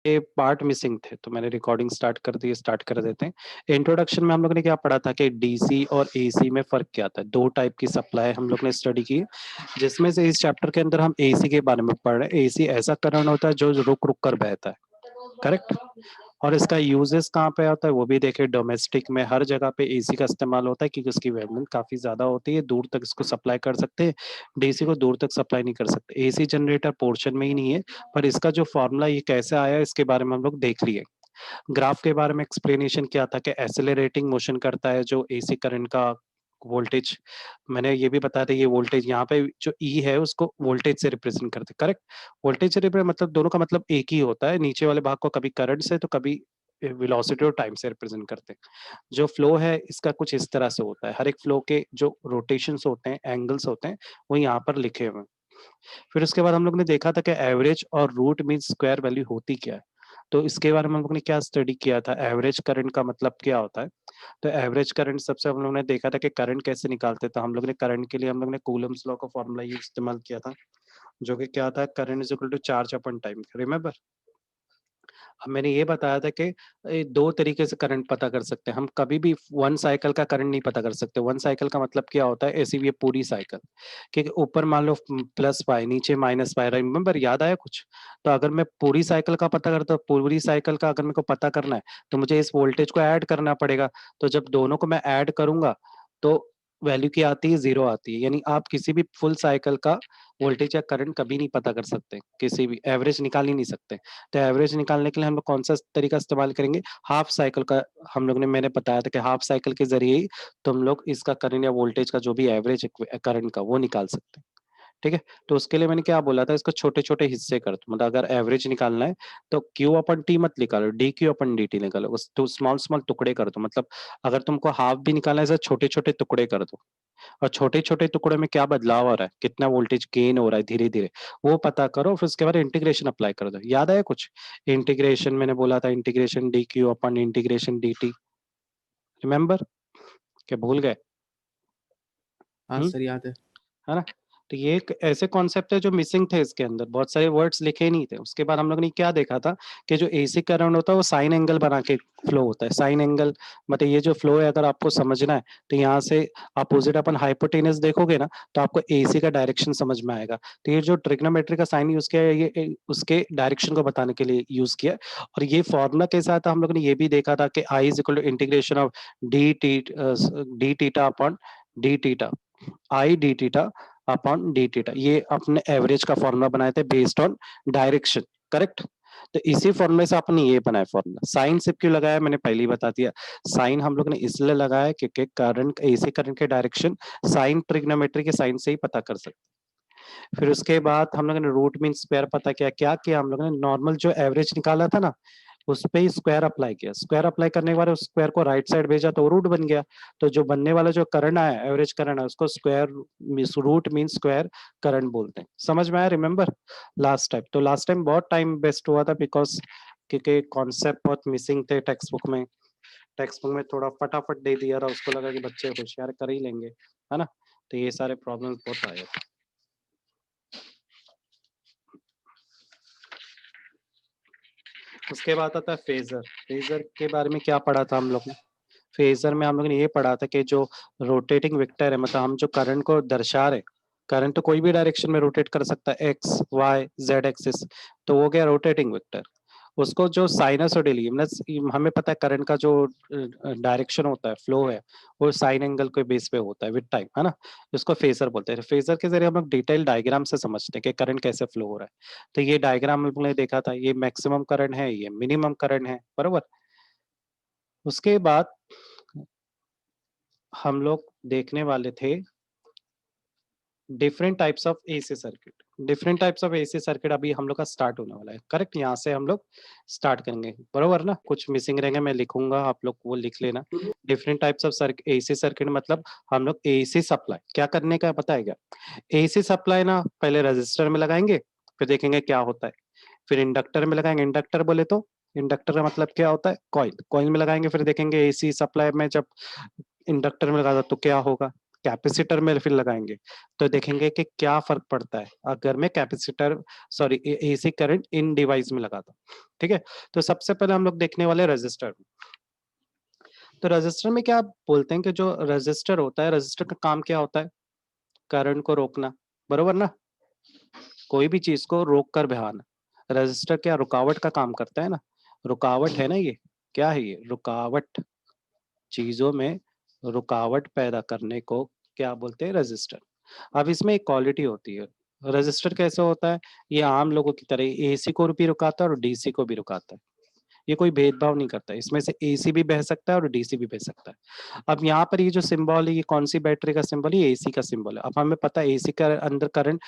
ये part missing थे तो मैंने रिकॉर्डिंग स्टार्ट कर देते हैं। इंट्रोडक्शन में हम लोग ने क्या पढ़ा था कि डीसी और एसी में फर्क क्या था। दो टाइप की सप्लाई हम लोग ने स्टडी की, जिसमें से इस चैप्टर के अंदर हम एसी के बारे में पढ़ रहे हैं। एसी ऐसा करंट होता है जो रुक रुक कर बहता है, करेक्ट। और इसका यूजेस कहाँ पे आता है वो भी देखे। डोमेस्टिक में हर जगह पे एसी का इस्तेमाल होता है क्योंकि उसकी वेवलेंथ काफी ज्यादा होती है, दूर तक इसको सप्लाई कर सकते हैं। डीसी को दूर तक सप्लाई नहीं कर सकते। एसी जनरेटर पोर्शन में ही नहीं है, पर इसका जो फॉर्मूला ये कैसे आया इसके बारे में हम लोग देख लिए। ग्राफ के बारे में एक्सप्लेनेशन क्या था कि एसेलरेटिंग मोशन करता है जो एसी करंट का वोल्टेज। मैंने ये भी बताया था ये वोल्टेज यहाँ पे जो ई है उसको वोल्टेज से रिप्रेजेंट करते, करेक्ट। वोल्टेज से रिप्रेजेंट मतलब दोनों का मतलब एक ही होता है। नीचे वाले भाग को कभी करंट से तो कभी वेलोसिटी और टाइम से रिप्रेजेंट करते हैं। जो फ्लो है इसका कुछ इस तरह से होता है। हर एक फ्लो के जो रोटेशंस होते हैं, एंगल्स होते हैं, वो यहाँ पर लिखे हुए हैं। फिर उसके बाद हम लोग ने देखा था कि एवरेज और रूट मीन स्क्वायर वैल्यू होती क्या है। तो इसके बारे में हम लोग ने क्या स्टडी किया था। एवरेज करंट का मतलब क्या होता है। तो एवरेज करंट सबसे हम लोग ने देखा था कि करंट कैसे निकालते थे। हम लोग ने करंट के लिए हम लोग ने कूलम्स लॉ का फॉर्मूला यूज इस्तेमाल किया था, जो कि क्या था, current is equal to charge upon time, remember. अब मैंने ये बताया था कि दो तरीके से करंट पता कर सकते हैं हम। कभी भी वन साइकिल का करंट नहीं पता कर सकते। वन साइकिल का मतलब क्या होता है, ऐसी भी पूरी साइकिल कि ऊपर मान लो प्लस पाई, नीचे माइनस पाई, रिमेंबर, याद आया कुछ। तो अगर मैं पूरी साइकिल का पता करता हूँ, पूरी साइकिल का अगर मेरे को पता करना है तो मुझे इस वोल्टेज को ऐड करना पड़ेगा। तो जब दोनों को मैं ऐड करूंगा तो वैल्यू क्या आती है, जीरो आती है। यानी आप किसी भी फुल साइकिल का वोल्टेज या करंट कभी नहीं पता कर सकते, किसी भी एवरेज निकाल ही नहीं सकते। तो एवरेज निकालने के लिए हम लोग कौन सा तरीका इस्तेमाल करेंगे, हाफ साइकिल का। हम लोग ने, मैंने बताया था कि हाफ साइकिल के जरिए ही तुम लोग इसका करंट या वोल्टेज का जो भी एवरेज करंट का वो निकाल सकते हैं, ठीक है। तो उसके लिए मैंने क्या बोला था, इसको छोटे छोटे हिस्से कर दो। मतलब अगर एवरेज निकालना है तो क्यू अपन टी मत निकालो, डी क्यू अपन डी टी निकालो, बस तो स्मॉल स्मॉल टुकड़े कर दो। मतलब अगर तुमको हाफ भी निकालना है तो छोटे छोटे टुकड़े कर दो। और छोटे छोटे टुकड़े में क्या बदलाव हो रहा है, कितना वोल्टेज गेन हो रहा है धीरे धीरे, वो पता करो। फिर उसके बाद इंटीग्रेशन अप्लाई कर दो। याद आया कुछ। इंटीग्रेशन मैंने बोला था, इंटीग्रेशन डी क्यू अपन इंटीग्रेशन डी टी, रिमेम्बर, क्या भूल गए। हाँ हम्म, सर, याद है। है ना। तो ये एक ऐसे कॉन्सेप्ट है जो मिसिंग थे इसके अंदर, बहुत सारे वर्ड्स लिखे नहीं थे। उसके बाद हम लोग ने क्या देखा था कि जो एसी करंट होता है वो साइन एंगल बना के फ्लो होता है। साइन एंगल मतलब ये जो फ्लो है अगर आपको समझना है तो यहाँ से अपोजिट अपन हाइपोटेनस देखोगे ना तो आपको एसी का डायरेक्शन समझ में आएगा। तो ये जो ट्रिग्नोमेट्री का साइन यूज किया है ये उसके डायरेक्शन को बताने के लिए यूज किया। और ये फॉर्मूला के साथ हम लोग ने ये भी देखा था कि I is equal to integration of D theta upon D theta, I D theta upon D theta. ये अपने एवरेज का फॉर्मूला बनाए थे बेस्ड ऑन डायरेक्शन, करेक्ट। तो इसी फॉर्मूले से आपने ये बनाया फॉर्मूला। साइन सिर्फ क्यों लगाया मैंने पहले ही बता दिया। साइन हम लोग ने इसलिए लगाया क्योंकि करंट, एसी करंट के डायरेक्शन साइन ट्रिग्नोमेट्री के साइन से ही पता कर सकते। फिर उसके बाद हम लोगों ने रूट मीन स्क्वायर पता किया। क्या किया हम लोगों ने, नॉर्मल जो एवरेज निकाला था ना उस पे ही स्क्वायर अप्लाई किया। स्क्वायर अप्लाई करने के बाद उस स्क्वायर को राइट साइड भेजा तो रूट बन गया। तो जो बनने वाला जो करंट आया, एवरेज करंट है, उसको square root mean square current बोलते हैं। समझ में आया, रिमेम्बर लास्ट टाइम। तो लास्ट टाइम बहुत टाइम वेस्ट हुआ था बिकॉज क्योंकि कॉन्सेप्ट बहुत मिसिंग थे टेक्स्ट बुक में। टेक्स्ट बुक में थोड़ा फटाफट दे दिया था, उसको लगा कि बच्चे होशियार कर ही लेंगे, है ना। तो ये सारे प्रॉब्लम्स बहुत आए। उसके बाद आता है फेजर। फेजर के बारे में क्या पढ़ा था हम लोग ने। फेजर में हम लोग ने ये पढ़ा था कि जो रोटेटिंग वेक्टर है, मतलब हम जो करंट को दर्शा रहे, करंट तो कोई भी डायरेक्शन में रोटेट कर सकता है, एक्स वाई जेड एक्सिस, तो वो गया रोटेटिंग वेक्टर। उसको जो साइनसोइडली, मतलब हमें पता है करंट का जो डायरेक्शन होता है, फ्लो है, वो साइन एंगल के बेस पे होता है विद टाइम, है ना। इसको फेजर बोलते हैं। फेजर के जरिए हम लोग डिटेल डायग्राम से समझते हैं कि करंट कैसे फ्लो हो रहा है। तो ये डायग्राम हम लोग ने देखा था, ये मैक्सिमम करंट है, ये मिनिमम करंट है, बरोबर। उसके बाद हम लोग देखने वाले थे different types of AC circuit. Different types of AC circuit अभी हम लोग का स्टार्ट होने वाला है, करेक्ट। यहाँ से हम लोग स्टार्ट करेंगे, बरोबर ना। कुछ मिसिंग रहेंगे, मैं लिखूंगा, आप लोग वो लिख लेना। Different types of circuit, AC circuit मतलब हम लोग एसी सप्लाई क्या करने का पता है क्या। एसी सप्लाई ना पहले रजिस्टर में लगाएंगे, फिर देखेंगे क्या होता है। फिर इंडक्टर में लगाएंगे। इंडक्टर बोले तो इंडक्टर का मतलब क्या होता है, कॉइल। कॉइल में लगाएंगे, फिर देखेंगे एसी सप्लाई में जब इंडक्टर में लगा दो तो क्या होगा। कैपेसिटर में फिर लगाएंगे तो देखेंगे कि क्या फर्क पड़ता है अगर मैं capacitor sorry AC current in device में लगाता हूँ। ठीक है, तो सबसे पहले हम लोग देखने वाले रजिस्टर। तो रजिस्टर में क्या बोलते हैं कि जो रजिस्टर होता है, रजिस्टर का काम क्या होता है? करंट को रोकना, बरोबर ना? कोई भी चीज को रोक कर बहाना। रजिस्टर क्या रुकावट का काम करता है ना? रुकावट है ना, ये क्या है? ये रुकावट, चीजों में रुकावट पैदा करने को क्या बोलते हैं? रजिस्टर। अब इसमें एक क्वालिटी होती है। रजिस्टर कैसे होता है? ये आम लोगों की तरह एसी को भी रुकाता है और डीसी को भी रुकाता है। ये कोई भेदभाव नहीं करता है, इसमें से एसी भी बह सकता है और डीसी भी बह सकता है। अब यहाँ पर ये जो सिंबल है, ये कौन सी बैटरी का सिंबल है? ये एसी का सिंबल है। अब हमें पता है एसी का अंदर करंट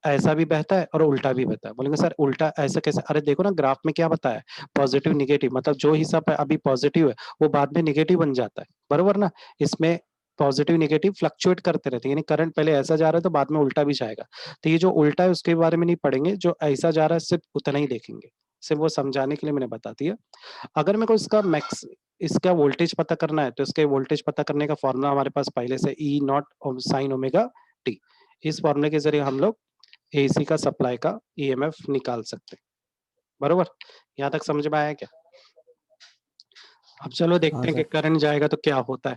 ऐसा भी बहता है और उल्टा भी बहता है। बोलेंगे सर उल्टा ऐसा कैसे? अरे देखो ना ग्राफ में क्या बताया, पॉजिटिव निगेटिव, मतलब जो हिस्सा पे अभी पॉजिटिव है वो बाद में निगेटिव बन जाता है, बरोबर ना? इसमें पॉजिटिव निगेटिव फ्लक्चुएट करते रहते हैं, यानी करंट पहले ऐसा जा रहा है तो बाद में उल्टा भी जाएगा। तो ये जो उल्टा है उसके बारे में नहीं पढ़ेंगे, जो ऐसा जा रहा है सिर्फ उतना ही देखेंगे। सिर्फ वो समझाने के लिए मैंने बता दिया। अगर मेरे को इसका वोल्टेज पता करना है तो इसके वोल्टेज पता करने का फॉर्मूला हमारे पास पहले से ई नॉट साइन ओमेगा टी। इस फॉर्मूले के जरिए हम लोग एसी का सप्लाई का ईएमएफ निकाल सकते हैं, बरोबर? यहाँ तक समझ में आया क्या? अब चलो देखते हाँ हैं कि सर। करंट जाएगा तो क्या होता है।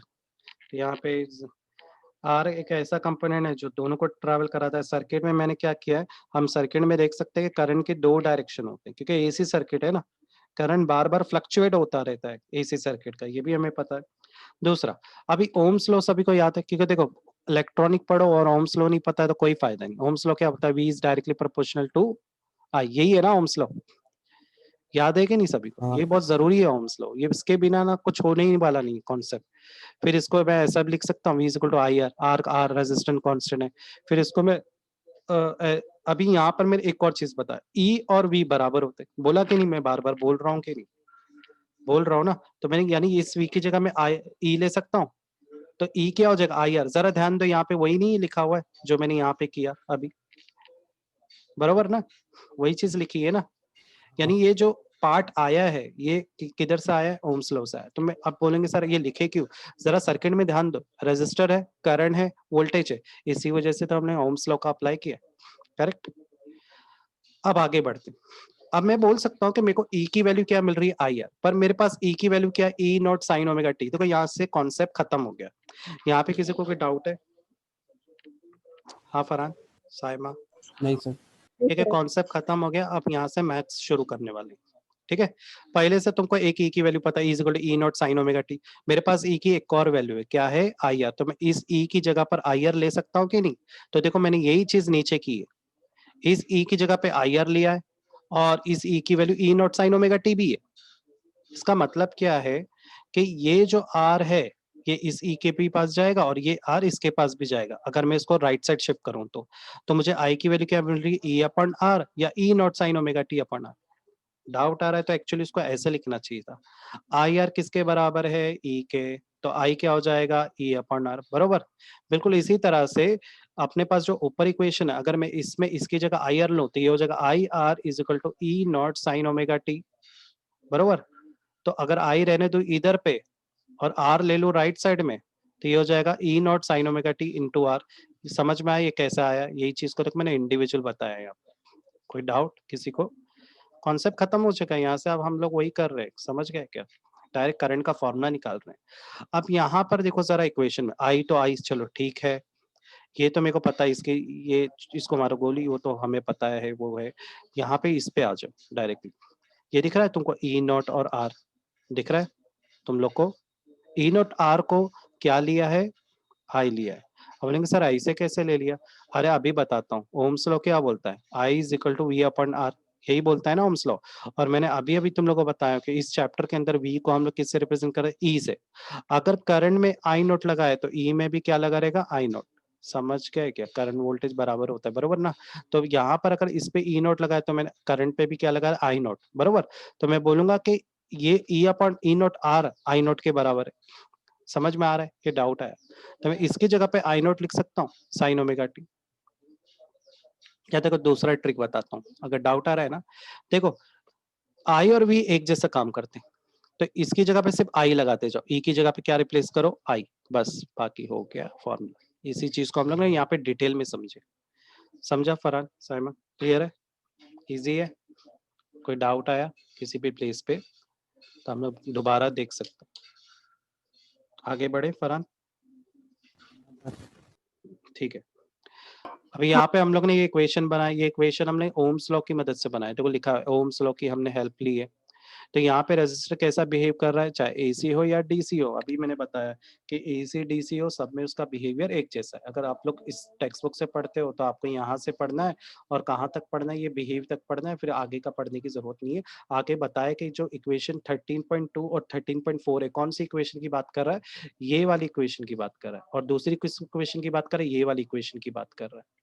तो यहाँ पे आर एक ऐसा कंपोनेंट है जो दोनों को ट्रैवल कराता है। सर्किट में मैंने क्या किया है, हम सर्किट में देख सकते हैं कि करंट के दो डायरेक्शन होते हैं, क्योंकि एसी सर्किट है ना, करंट बार बार फ्लक्चुएट होता रहता है एसी सर्किट का, ये भी हमें पता है। दूसरा, अभी ओम्स लॉ सभी को याद है, क्योंकि देखो इलेक्ट्रॉनिक पढ़ो और ओम्स लॉ नहीं पता है तो कोई फायदा नहीं। ओम्स लॉ क्या होता है? V is directly proportional to I, यही है ना ओम्स लॉ? याद है कि नहीं सभी को? हाँ ये बहुत जरूरी है ओम्स लॉ, ये इसके बिना ना कुछ होने ही वाला नहीं कॉन्सेप्ट। फिर इसको मैं ऐसा भी लिख सकता हूँ, V is equal to I R, R R resistant constant है। फिर इसको मैं अभी यहाँ पर मैंने एक और चीज बताया, ई और वी बराबर होते हैं, बोला कि नहीं? मैं बार बार बोल रहा हूँ कि नहीं बोल रहा हूँ ना? तो मैंने यानी इस वी की जगह मैं आई ई ले सकता हूँ, तो ई क्या हो जाएगा? I are. जरा ध्यान दो, यहाँ पे वही नहीं लिखा हुआ है जो मैंने यहाँ पे किया अभी, बरोबर ना? वही चीज लिखी है ना? हाँ यानी ये जो पार्ट आया है ये किधर से आया है? ओम्स लॉ से आया। तो मैं अब बोलेंगे सर ये लिखे क्यों? जरा सर्किट में ध्यान दो, रेजिस्टर है, करंट है, वोल्टेज है, इसी वजह से तो हमने ओम्स लॉ का अप्लाई किया, करेक्ट? अब आगे बढ़ते हैं। अब मैं बोल सकता हूँ कि मेरे को ई की वैल्यू क्या मिल रही है? I R. पर मेरे पास ई की वैल्यू क्या है? E not sine omega T. तो यहाँ से कॉन्सेप्ट खत्म हो गया। यहाँ पे किसी को कोई डाउट है? हाँ फरहान, साइमा, नहीं सर। ठीक है, कॉन्सेप्ट खत्म हो गया। अब यहाँ से मैथ्स शुरू करने वाले, ठीक है? पहले से तुमको एक ई की वैल्यू पता है, E equal to E not sine omega t. मेरे पास ई की एक और वैल्यू है, क्या है? I R. तो मैं इस ई की जगह पर आई आर ले सकता हूँ कि नहीं? तो देखो मैंने यही चीज नीचे की है, इस ई की जगह पे आई आर लिया है और इस ई की value E not sine omega T भी है। इसका मतलब क्या है कि ये जो आर है ये इस ई के भी पास जाएगा और ये आर इसके पास भी जाएगा। अगर मैं इसको राइट साइड शिफ्ट करूं तो मुझे आई की वैल्यू क्या मिल रही है? ई अपॉन आर या E not sine omega T upon R. Doubt आ रहा है तो एक्चुअली इसको ऐसे लिखना चाहिए था, आई आर किसके बराबर है? ई के। तो आई क्या हो जाएगा? ई अपॉन आर, बरोबर? बिल्कुल इसी तरह से अपने पास जो ऊपर इक्वेशन है, अगर मैं इसमें इसकी जगह आई आर लूं तो ये हो जाएगा I R is equal to E not sine omega t, बरोबर? तो अगर आई रहने दो इधर पे और आर ले लो राइट साइड में तो ये हो जाएगा E not sine omega T into R. समझ में आया ये कैसा आया? यही चीज को तो मैंने इंडिविजुअल बताया यहाँ पे। कोई डाउट किसी को? कॉन्सेप्ट खत्म हो चुका है, यहाँ से अब हम लोग वही कर रहे हैं, समझ गए क्या? डायरेक्ट करंट का फॉर्मूला निकाल रहे हैं। अब यहाँ पर देखो जरा इक्वेशन में आई तो आई, चलो ठीक है, ये तो मेरे को पता है, इसके ये इसको मारो गोली, वो तो हमें पता है वो है। यहाँ पे इस पे आ जाओ डायरेक्टली। ये दिख रहा है तुमको ई नॉट और आर? दिख रहा है तुम लोग को? ई नॉट आर को क्या लिया है? आई लिया है। अब बोलेंगे सर आई से कैसे ले लिया? अरे अभी बताता हूँ, ओम्स लॉ क्या बोलता है? I is equal to V upon R, यही बोलता है ना ओम्स लॉ। और मैंने अभी अभी तुम लोगों को बताया कि इस चैप्टर के अंदर वी को हम लोग किससे रिप्रेजेंट कर रहे हैं? ई से। अगर करंट में आई नोट लगा है तो ई में भी क्या लगा रहेगा? आई नोट। समझ गए क्या? करंट वोल्टेज बराबर होता है, बरोबर ना? तो यहाँ पर अगर इस पे ई नोट लगा है तो मैंने करंट पे भी क्या लगा है? आई नोट, बरोबर? तो मैं बोलूंगा कि ये ई upon E note are I note के बराबर है। समझ में आ रहा है? ये डाउट आया तो मैं इसकी जगह पे आई नोट लिख सकता हूँ साइन ओमेगा टी। या देखो दूसरा ट्रिक बताता हूँ, अगर डाउट आ रहा है ना, देखो आई और वी एक जैसा काम करते हैं, तो इसकी जगह पे सिर्फ आई लगाते जाओ, ई की जगह पे क्या रिप्लेस करो? आई, बस बाकी हो गया फॉर्मूला। इसी चीज को हम लोग ना यहाँ पे डिटेल में समझे। समझा फरहान, साइमा? क्लियर है? इजी है? कोई डाउट आया किसी भी प्लेस पे तो हम लोग दोबारा देख सकते हैं। आगे बढ़े फरहान? ठीक है। अभी यहाँ पे हम लोग ने ये इक्वेशन बनाई, ये इक्वेशन हमने ओम्स लॉ की मदद से बनाया। देखो लिखा है ओम्स लॉ की हमने हेल्प ली है। तो यहाँ पे रेजिस्टर कैसा बिहेव कर रहा है, चाहे एसी हो या डीसी हो। अभी मैंने बताया कि एसी डीसी हो, सब में उसका बिहेवियर एक जैसा है। अगर आप लोग इस टेक्स्ट बुक से पढ़ते हो तो आपको यहाँ से पढ़ना है और कहाँ तक पढ़ना है, ये बिहेव तक पढ़ना है, फिर आगे का पढ़ने की जरूरत नहीं है। आगे बताया कि जो इक्वेशन 13.2 और 13.4 है, कौन सी इक्वेशन की बात कर रहा है, ये वाली इक्वेशन की बात कर रहा है। और दूसरी किस इक्वेशन की बात कर रहा है, ये वाली इक्वेशन की बात कर रहा है।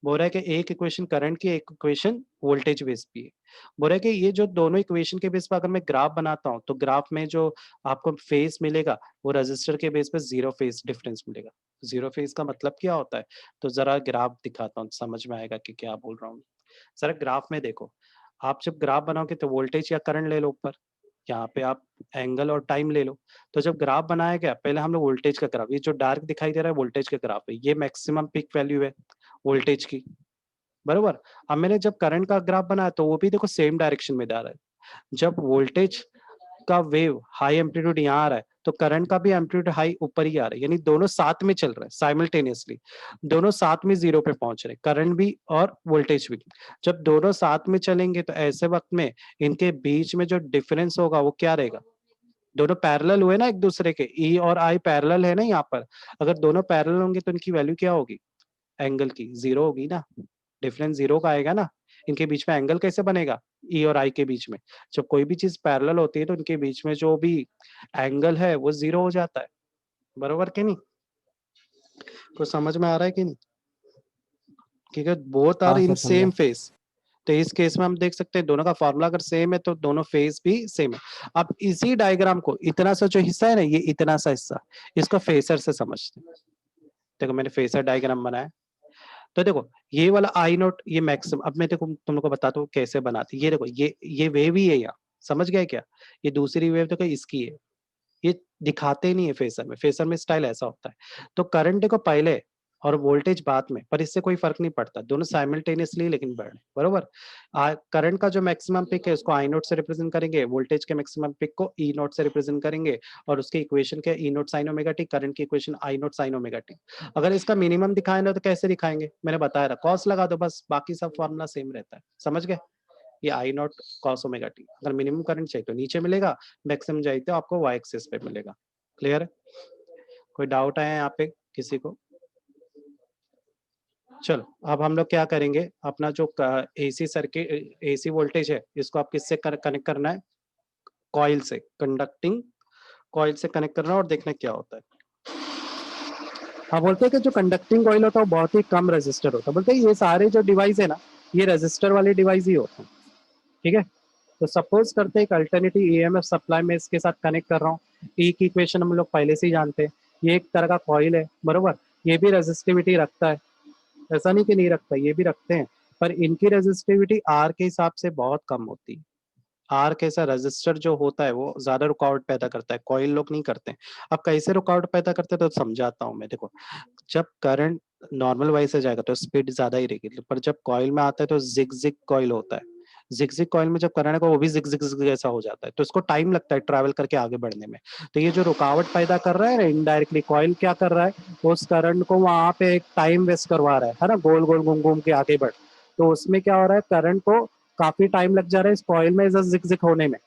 बोल रहा है कि एक इक्वेशन करंट की, एक इक्वेशन वोल्टेज बेस की है। बोल रहा है कि ये जो दोनों इक्वेशन के बेस पर अगर मैं ग्राफ बनाता हूँ तो ग्राफ में जो आपको फेस मिलेगा वो रजिस्टर के बेस पे जीरो फेस डिफरेंस मिलेगा। जीरो फेस का मतलब क्या होता है, तो जरा ग्राफ दिखाता हूँ, समझ में आएगा कि क्या बोल रहा हूँ। जरा ग्राफ में देखो, आप जब ग्राफ बनाओगे तो वोल्टेज या करंट ले लो ऊपर, यहाँ पे आप एंगल और टाइम ले लो। तो जब ग्राफ बनाया गया, पहले हम लोग वोल्टेज का ग्राफ, ये जो डार्क दिखाई दे रहा है वोल्टेज का ग्राफ है, ये मैक्सिमम पीक वैल्यू है वोल्टेज की, बरोबर। अब मैंने जब करंट का ग्राफ बनाया तो वो भी देखो सेम डायरेक्शन में जा रहा है। जब वोल्टेज का वेव हाई एम्पलीट्यूड यहाँ आ रहा है तो करंट का भी एम्पलीट्यूड हाई ऊपर ही आ रहा है, यानी दोनों साथ में चल रहे हैं साइमल्टेनियसली। दोनों साथ में जीरो पे पहुंच रहे हैं, करंट भी और वोल्टेज भी। जब दोनों साथ में चलेंगे तो ऐसे वक्त में इनके बीच में जो डिफरेंस होगा वो क्या रहेगा, दोनों पैरेलल हुए ना एक दूसरे के, ई और आई पैरेलल है ना यहाँ पर। अगर दोनों पैरेलल होंगे तो इनकी वैल्यू क्या होगी, एंगल की जीरो होगी ना, डिफरेंस जीरो का आएगा ना। इनके बीच में एंगल कैसे बनेगा, ई और आई के बीच में। जब कोई भी चीज पैरेलल होती है तो इनके बीच में जो भी एंगल है वो जीरो हो जाता है, बरोबर कि नहीं? कुछ समझ में आ रहा है कि नहीं? क्योंकि बोथ आर हाँ इन सर समझा। Same face. तो इस केस में हम देख सकते हैं दोनों का फॉर्मूला अगर सेम है तो दोनों फेस भी सेम है। अब इसी डायग्राम को, इतना सा जो हिस्सा है ना, ये इतना सा हिस्सा, इसको फेसर से समझते हैं। देखो मैंने फेसर डायग्राम बनाया, तो देखो ये वाला आई नोट ये मैक्सिमम। अब मैं देखो तुम लोग को बताता हूँ कैसे बनाती। ये देखो ये वेव ही है यहाँ, समझ गए क्या? ये दूसरी वेव देखो इसकी है, ये दिखाते नहीं है फेसर में। फेसर में स्टाइल ऐसा होता है। तो करंट देखो पहले और वोल्टेज बाद में, पर इससे कोई फर्क नहीं पड़ता, दोनों साइमल्टेनियसली लेकिन बढ़ रहे हैं, बरोबर। करंट का जो मैक्सिमम पिक है उसको आई नोट से रिप्रेजेंट करेंगे, वोल्टेज के मैक्सिमम पिक को ई नोट से रिप्रेजेंट करेंगे। और उसके इक्वेशन के E not sine omega T, current की equation I not sine omega T. अगर इसका मिनिमम दिखाए ना तो कैसे दिखाएंगे, मैंने बताया था कॉस लगा दो बस, बाकी सब फॉर्मूला सेम रहता है, समझ गए? ये आई नॉट कॉस ओमेगा टी। अगर मिनिमम करंट चाहिए तो नीचे मिलेगा, मैक्सिमम चाहिए तो आपको वाई एक्सिस पे मिलेगा। क्लियर है? कोई डाउट आया यहाँ पे किसी को? चलो अब हम लोग क्या करेंगे, अपना जो एसी सर्किट, एसी वोल्टेज है, इसको आप किससे कनेक्ट करना है, कॉइल से, कंडक्टिंग कॉइल से कनेक्ट करना है और देखना क्या होता है। हाँ, बोलते हैं कि जो कंडक्टिंग कॉइल होता है वो बहुत ही कम रेजिस्टर होता है। बोलते हैं ये सारे जो डिवाइस है ना, ये रेजिस्टर वाले डिवाइस ही होते हैं, ठीक है। तो सपोज करते हैं एक अल्टरनेटिव ईएमएफ सप्लाई में इसके साथ कनेक्ट कर रहा हूँ। ई की इक्वेशन हम लोग पहले से ही जानते हैं, ये एक तरह का कॉइल है, बरोबर। ये भी रेजिस्टिविटी रखता है, ऐसा नहीं कि नहीं रखता, ये भी रखते हैं, पर इनकी रेजिस्टिविटी आर के हिसाब से बहुत कम होती है। आर कैसा रजिस्टर जो होता है वो ज्यादा रुकावट पैदा करता है, कॉइल लोग नहीं करते हैं। अब कैसे रुकावट पैदा करते हैं तो समझाता हूँ मैं। देखो जब करंट नॉर्मल वाइज से जाएगा तो स्पीड ज्यादा ही रहेगी, पर जब कॉइल में आता है तो जिग जिग कॉइल होता है। जिग जिग कॉइल में जब करंट है वो भी जिग जिग जैसा हो जाता है, तो इसको टाइम लगता है ट्रैवल करके आगे बढ़ने में। तो ये जो रुकावट पैदा कर रहा है ना इनडायरेक्टली, कॉइल क्या कर रहा है, वो उस करंट को वहां पे एक टाइम वेस्ट करवा रहा है ना, गोल गोल घूम घूम के आगे बढ़। तो उसमें क्या हो रहा है, करंट को काफी टाइम लग जा रहा है इस कॉइल में जिग जिग होने में।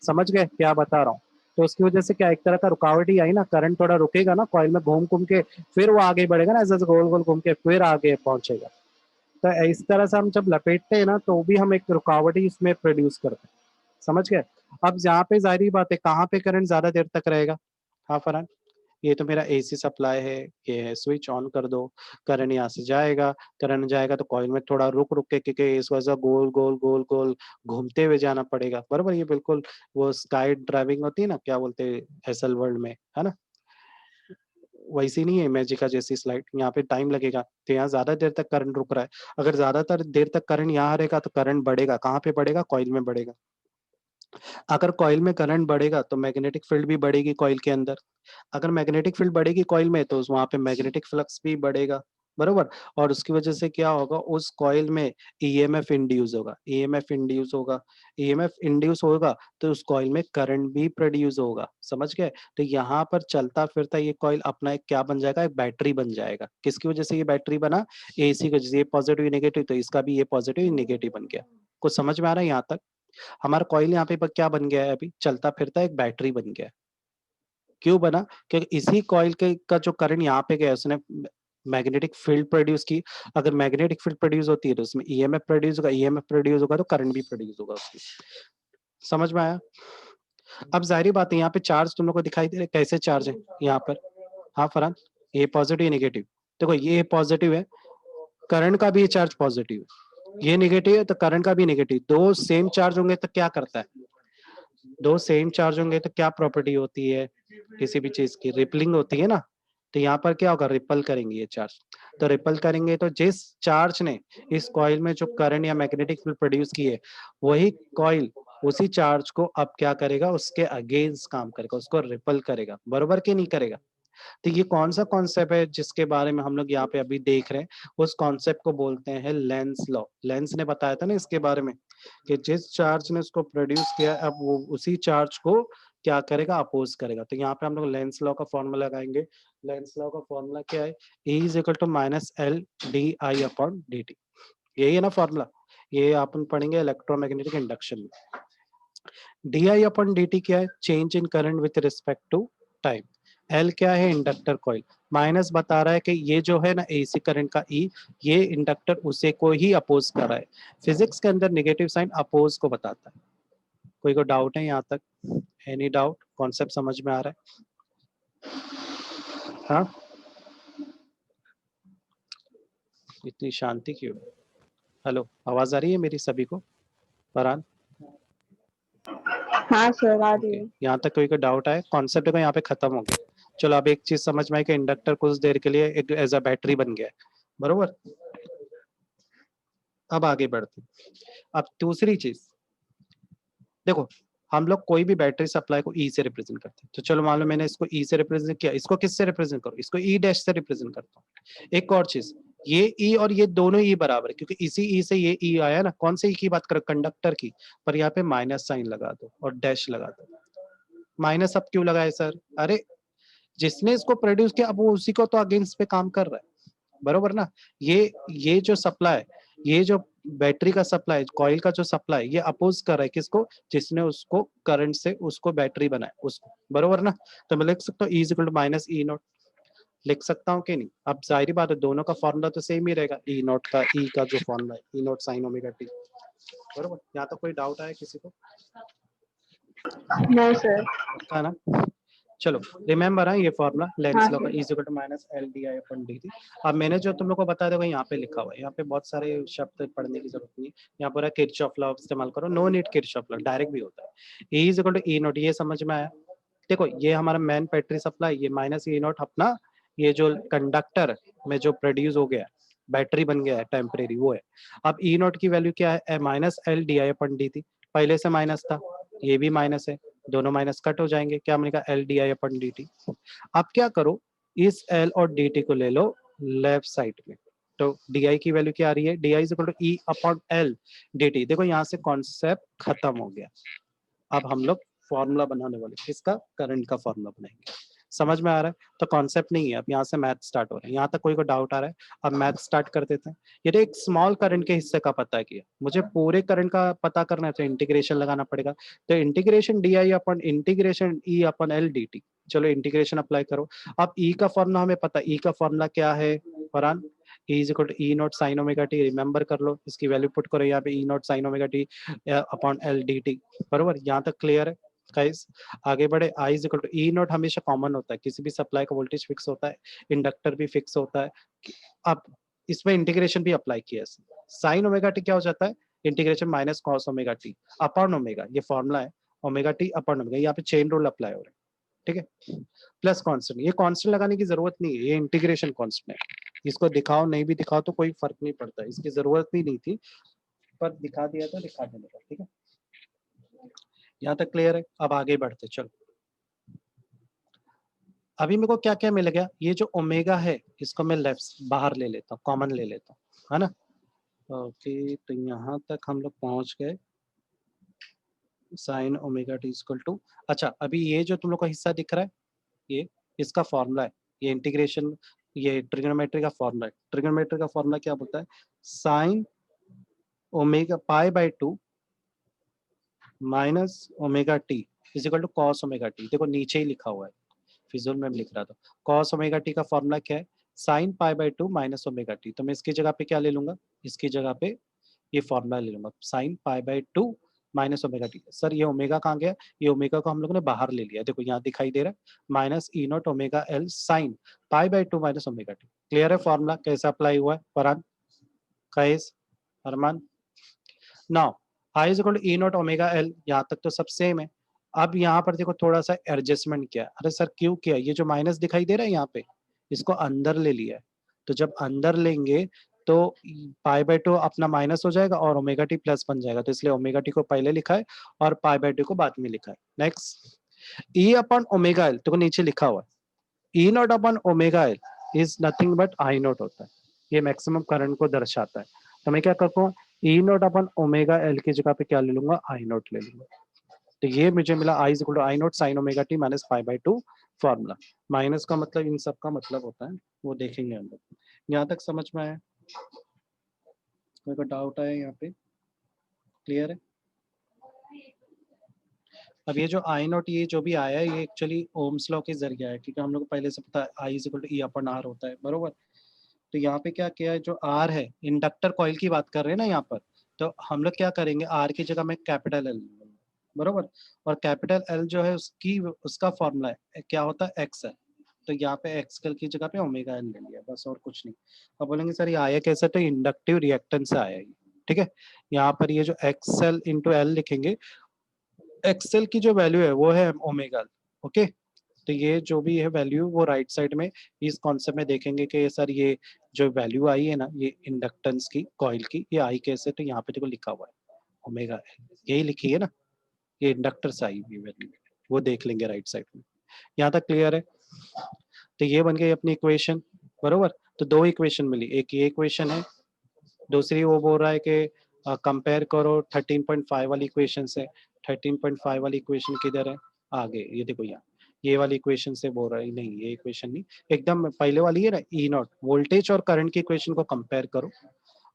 समझ गए क्या बता रहा हूँ? तो उसकी वजह से क्या एक तरह का रुकावट ही आई ना, करंट थोड़ा रुकेगा ना कॉइल में घूम घूम के, फिर वो आगे बढ़ेगा ना, ऐसे गोल गोल घूम के फिर आगे पहुंचेगा। तो इस तरह से हम जब लपेटते हैं ना तो भी हम एक रुकावट ही इसमें प्रोड्यूस करते हैं, समझ गए? अब यहाँ पे जाहिर बात है कहाँ पे करंट ज्यादा देर तक रहेगा। हाँ फरहान, ये तो मेरा एसी सप्लाई है, ये है स्विच ऑन कर दो, करंट यहाँ से जाएगा। करंट जाएगा तो कॉइल में थोड़ा रुक रुक के, क्योंकि इस वजह गोल गोल गोल गोल घूमते हुए जाना पड़ेगा, बराबर। ये बिल्कुल वो स्काई ड्राइविंग होती है ना, क्या बोलते हैं एसएल वर्ल्ड में, है ना, वैसी नहीं है मैजिका जैसी स्लाइड, यहाँ पे टाइम लगेगा। तो यहाँ ज्यादा देर तक करंट रुक रहा है, अगर ज्यादातर देर तक करंट यहाँ रहेगा तो करंट बढ़ेगा, कहाँ पे बढ़ेगा, कॉइल में बढ़ेगा। अगर कॉइल में करंट बढ़ेगा तो मैग्नेटिक फील्ड भी बढ़ेगी कॉइल के अंदर। अगर मैग्नेटिक फील्ड बढ़ेगी कॉइल में तो वहां पे मैग्नेटिक फ्लक्स भी बढ़ेगा, बरोबर। और उसकी वजह से क्या होगा, उस कॉइल में ईएमएफ इंड्यूस होगा, ईएमएफ इंड्यूस होगा, ईएमएफ इंड्यूस होगा तो उस कॉइल में करंट भी प्रोड्यूस होगा, समझ गए। तो यहाँ पर चलता फिरता ये कॉइल अपना एक क्या बन जाएगा, एक बैटरी बन जाएगा। किसकी वजह से ये बैटरी बना, एसी की वजह से। ये पॉजिटिव नेगेटिव, तो इसका भी ये पॉजिटिव नेगेटिव बन गया। कुछ समझ में आ रहा है यहाँ तक। हमारा कॉइल यहाँ पे क्या बन गया है, अभी चलता फिरता एक बैटरी बन गया है। क्यों बना, क्योंकि इसी कॉइल के का जो करंट यहाँ पे गया उसने मैग्नेटिक फील्ड प्रोड्यूस की। अगर मैग्नेटिक फील्ड प्रोड्यूस होती है तो उसमें ईएमएफ प्रोड्यूस होगा, ईएमएफ प्रोड्यूस होगा तो करंट भी प्रोड्यूस होगा उसकी। समझ में आया। अब जाहिर बात है यहाँ पे चार्ज तुम लोग को दिखाई दे रहे कैसे चार्ज है यहाँ पर। हाँ फरहान, ये पॉजिटिव नेगेटिव, देखो ये पॉजिटिव है, करंट का भी चार्ज पॉजिटिव है, ये नेगेटिव है तो करंट का भी नेगेटिव। दो सेम चार्ज होंगे तो क्या करता है, दो सेम चार्ज होंगे तो क्या प्रॉपर्टी होती है किसी भी चीज की, रिपलिंग होती है ना। तो यहाँ पर क्या होगा, रिपल करेंगे ये चार्ज। तो रिपल करेंगे तो जिस चार्ज ने इस कॉइल में जो करंट या मैग्नेटिक फील्ड प्रोड्यूस की है, वही कॉइल उसी चार्ज को अब क्या करेगा, उसके अगेंस्ट काम करेगा, उसको रिपल करेगा, बरोबर कि नहीं करेगा। तो ये कौन सा कॉन्सेप्ट है जिसके बारे में हम लोग यहाँ पे अभी देख रहे हैं, उस कॉन्सेप्ट को बोलते हैं लेंस लॉ। लेंस ने बताया था ना इसके बारे में कि जिस चार्ज ने उसको प्रोड्यूस किया अब वो उसी चार्ज को क्या करेगा, अपोज करेगा। तो यहाँ पे हम लोग लेंस लॉ का फॉर्मूला लगाएंगे। लेंस लॉ का फॉर्मूला क्या है, E is equal to minus L d I upon d t. यही है ना फॉर्मूला, ये अपन पढ़ेंगे इलेक्ट्रोमैग्नेटिक इंडक्शन में। D I upon d t क्या है, change in current with respect to time. L क्या है, इंडक्टर कॉइल। माइनस बता रहा है कि ये जो है ना एसी करंट का ई, ये इंडक्टर उसे को ही अपोज कर रहा है। फिजिक्स के अंदर नेगेटिव साइन अपोज को बताता है। कोई को डाउट है यहाँ तक, एनी डाउट, कॉन्सेप्ट समझ में आ रहा है। हाँ, इतनी शांति क्यों। हेलो, आवाज आ रही है मेरी सभी को, फरहान। हाँ सर, आ रही ओके, है। यहाँ तक कोई को डाउट आए, कॉन्सेप्ट को यहाँ पे खत्म हो गया। चलो अब एक चीज समझ में आई कि इंडक्टर कुछ देर के लिए एक एज अ बैटरी बन गया है, बरोबर। अब आगे बढ़ते हैं। अब दूसरी चीज देखो, हम लोग कोई भी बैटरी सप्लाई को ई से रिप्रेजेंट करते हैं। तो चलो मान लो मैंने इसको ई से रिप्रेजेंट किया, इसको किस से रिप्रेजेंट करो, इसको ई डैश से रिप्रेजेंट करता हूँ। एक और चीज, ये ई और ये दोनों ई बराबर है, क्योंकि इसी ई से ये ई आया ना। कौन से ई की बात करो, कंडक्टर की। पर यहाँ पे माइनस साइन लगा दो और डैश लगा दो। माइनस अब क्यों लगाए सर, अरे जिसने इसको प्रोड्यूस किया अब वो उसी को तो अगेंस्ट पे काम कर रहा है, बरोबर ना। ये जो सप्लाई, ये जो बैटरी का सप्लाई, कॉइल का जो सप्लाई, ये अपोज कर रहा है किसको, जिसने उसको करंट से उसको बैटरी बनाया उसको, बरोबर ना। तो मैं लिख सकता हूँ E is equal to minus E naught, लिख सकता हूँ कि नहीं। अब जाहिर बात है दोनों का फॉर्मूला तो सेम ही रहेगा, ई नॉट का, ई का जो फॉर्मूला है E not sine omega t, बरोबर। यहाँ तो कोई डाउट आया किसी को, नो सर। पक्का ना। चलो रिमेम्बर है ये फॉर्मूला लेंस हाँ लॉ का, sir. Is equal to minus L d I upon d t. अब मैंने जो तुम लोग को बताया था यहाँ पे लिखा हुआ है, यहाँ पे बहुत सारे शब्द पढ़ने की जरूरत नहीं है। यहाँ पर किरचॉफ लॉ इस्तेमाल करो, no need Kirchhoff law, direct भी होता है। E is equal to E naught, ये समझ में आया। देखो ये हमारा मेन बैटरी सप्लाई, ये माइनस ई नॉट अपना, ये जो कंडक्टर में जो प्रोड्यूस हो गया बैटरी बन गया है टेम्परेरी, वो है। अब ई नॉट की वैल्यू क्या है, माइनस एल डी आई अपन डी थी, पहले से माइनस था, ये भी माइनस है, दोनों माइनस कट हो जाएंगे, क्या बनेगा एल डी आई अपन डी टी। अब क्या करो, इस एल और डी टी को ले लो लेफ्ट साइड में। तो डी आई की वैल्यू क्या आ रही है, d I is equal to E upon L D t. देखो यहाँ से कॉन्सेप्ट खत्म हो गया। अब हम लोग फॉर्मूला बनाने वाले, किसका, करंट का फॉर्मूला बनाएंगे। समझ में आ रहा है। तो कॉन्सेप्ट नहीं है, अब यहाँ से मैथ स्टार्ट हो रहा है। यहाँ तक कोई को डाउट आ रहा है, अब मैथ स्टार्ट कर देते हैं। ये एक स्मॉल करंट के हिस्से का पता किया, मुझे पूरे करंट का पता करना है तो इंटीग्रेशन लगाना पड़ेगा। तो integration D I upon integration E upon L D T. चलो इंटीग्रेशन अप्लाई करो। अब ई का फॉर्मूला हमें पता, ई का फॉर्मूला क्या है Farhan, E is equal to E not sine omega T, remember कर लो, इसकी वैल्यू पुट करो यहाँ पे, E not sine omega T upon L D T, बरोबर। यहाँ तक क्लियर है गाइस। आगे बढ़े, I is equal to E not हमेशा कॉमन होता है, किसी भी सप्लाई का वोल्टेज फिक्स होता है, इंडक्टर भी फिक्स होता है। अब इसमें इंटीग्रेशन भी अप्लाई किया, साइन ओमेगा टी क्या हो जाता है, integration minus cos omega T upon omega, ये फॉर्मूला है, ओमेगा टी अपॉन ओमेगा, यहाँ पे चेन रूल अप्लाई हो रहा है, ठीक है। प्लस कांस्टेंट, ये कांस्टेंट लगाने की जरूरत नहीं है, ये इंटीग्रेशन कांस्टेंट है। इसको दिखाओ नहीं भी दिखाओ तो कोई फर्क नहीं पड़ता, इसकी जरूरत भी नहीं थी, पर दिखा दिया तो दिखा देने का, ठीक है। यहाँ तक क्लियर है? अब आगे बढ़ते चलो। अभी मेरे को क्या क्या मिल गया, ये जो ओमेगा है इसको मैं लेफ्ट बाहर ले लेता हूँ, कॉमन ले लेता हूँ, है ना। ओके, तो यहाँ तक हम लोग पहुंच गए, sine omega t equal to. अच्छा, अभी ये जो तुम लोग का हिस्सा दिख रहा है, ये इसका फॉर्मूला है, ये इंटीग्रेशन, ये ट्रिग्नोमेट्री का फॉर्मूला है। ट्रिग्नोमेट्री का फॉर्मूला क्या बोलता है, sine omega pi by 2 minus omega t is equal to cos omega t. देखो नीचे ही लिखा हुआ है, फिजूल में लिख रहा था। कॉस ओमेगा टी का फॉर्मूला क्या है, sign pi by 2 minus omega T. तो मैं इसकी जगह पे क्या ले लूंगा, इसकी जगह पे ये फॉर्मूला ले लूंगा, sign pi by 2 minus omega T. Sir ये ओमेगा कहाँ गया, ये ओमेगा को हम लोगों ने बाहर ले लिया, देखो यहाँ दिखाई दे रहा है, minus E not omega L sine pi by 2 minus omega T. Clear है फॉर्मूला कैसे अप्लाई हुआ है, Farhan, Kais, Arman. Now I is equal to E not omega L, यहाँ तक तो सब सेम है। अब यहाँ पर देखो थोड़ा सा एडजस्टमेंट किया, अरे सर क्यों किया, ये जो माइनस दिखाई दे रहा है यहाँ पे, इसको अंदर ले लिया है। तो जब अंदर लेंगे तो पाई बाय 2 अपना माइनस हो जाएगा और ओमेगा टी प्लस बन जाएगा, तो इसलिए ओमेगा टी को पहले लिखा है और पाई बाय 2 को बाद में लिखा है। Next, E upon omega L, तो नीचे लिखा हुआ है E not upon omega L is nothing but I not होता है, ये मैक्सिमम करंट को दर्शाता है। तो मैं क्या करता हूँ, ई नॉट अपन ओमेगा एल की जगह पे क्या ले लूंगा, आई नॉट ले लूंगा। तो ये मुझे मिला I equal to I not sine omega T minus pi by 2 formula. Minus का मतलब इन सब का मतलब होता है, वो देखेंगे हम लोग। यहाँ तक समझ में आया, मेरे को डाउट आया यहाँ पे, क्लियर है। अब ये जो आई नॉट ये जो भी आया है ये एक्चुअली ओम्स लॉ के जरिए है, क्योंकि हम लोग को पहले से पता है I equal to E upon R होता है, बरोबर। तो यहाँ पे क्या किया है, जो आर है इंडक्टर कॉइल की बात कर रहे हैं ना यहाँ पर, तो हम लोग क्या करेंगे, आर की जगह में कैपिटल एल, बरोबर। और कैपिटल एल जो है उसकी उसका फॉर्मूला है क्या होता है, एक्स है। तो यहाँ पे एक्सएल की जगह पे ओमेगा एल ले लिया, बस और कुछ नहीं। अब बोलेंगे सर ये आया कैसे, तो इंडक्टिव रिएक्टेंस से आया ये, ठीक है। यहाँ पर ये जो एक्सएल इंटू एल लिखेंगे, एक्सएल की जो वैल्यू है वो है ओमेगा एल, ओके। तो ये जो भी है वैल्यू वो राइट साइड में इस कॉन्सेप्ट में देखेंगे कि सर ये जो वैल्यू आई है ना ये इंडक्टेंस की कॉइल की, ये आई कैसे, तो यहाँ पे देखो लिखा हुआ है ओमेगा एल, यही लिखी है ना, ये इंडक्टर से आई हुई वैल्यू, वो देख लेंगे राइट साइड में। यहाँ तक क्लियर है। तो ये बन गई अपनी इक्वेशन, बरोबर। तो दो इक्वेशन मिली, एक ये इक्वेशन है, दूसरी वो बोल रहा है कि कंपेयर करो 13.5 वाली इक्वेशन से। 13.5 वाली इक्वेशन किधर है, आगे ये देखो यहाँ, ये वाली इक्वेशन से बोल रहा है, नहीं ये इक्वेशन नहीं, एकदम पहले वाली है ना, ई नॉट वोल्टेज और करंट की इक्वेशन को कंपेयर करो,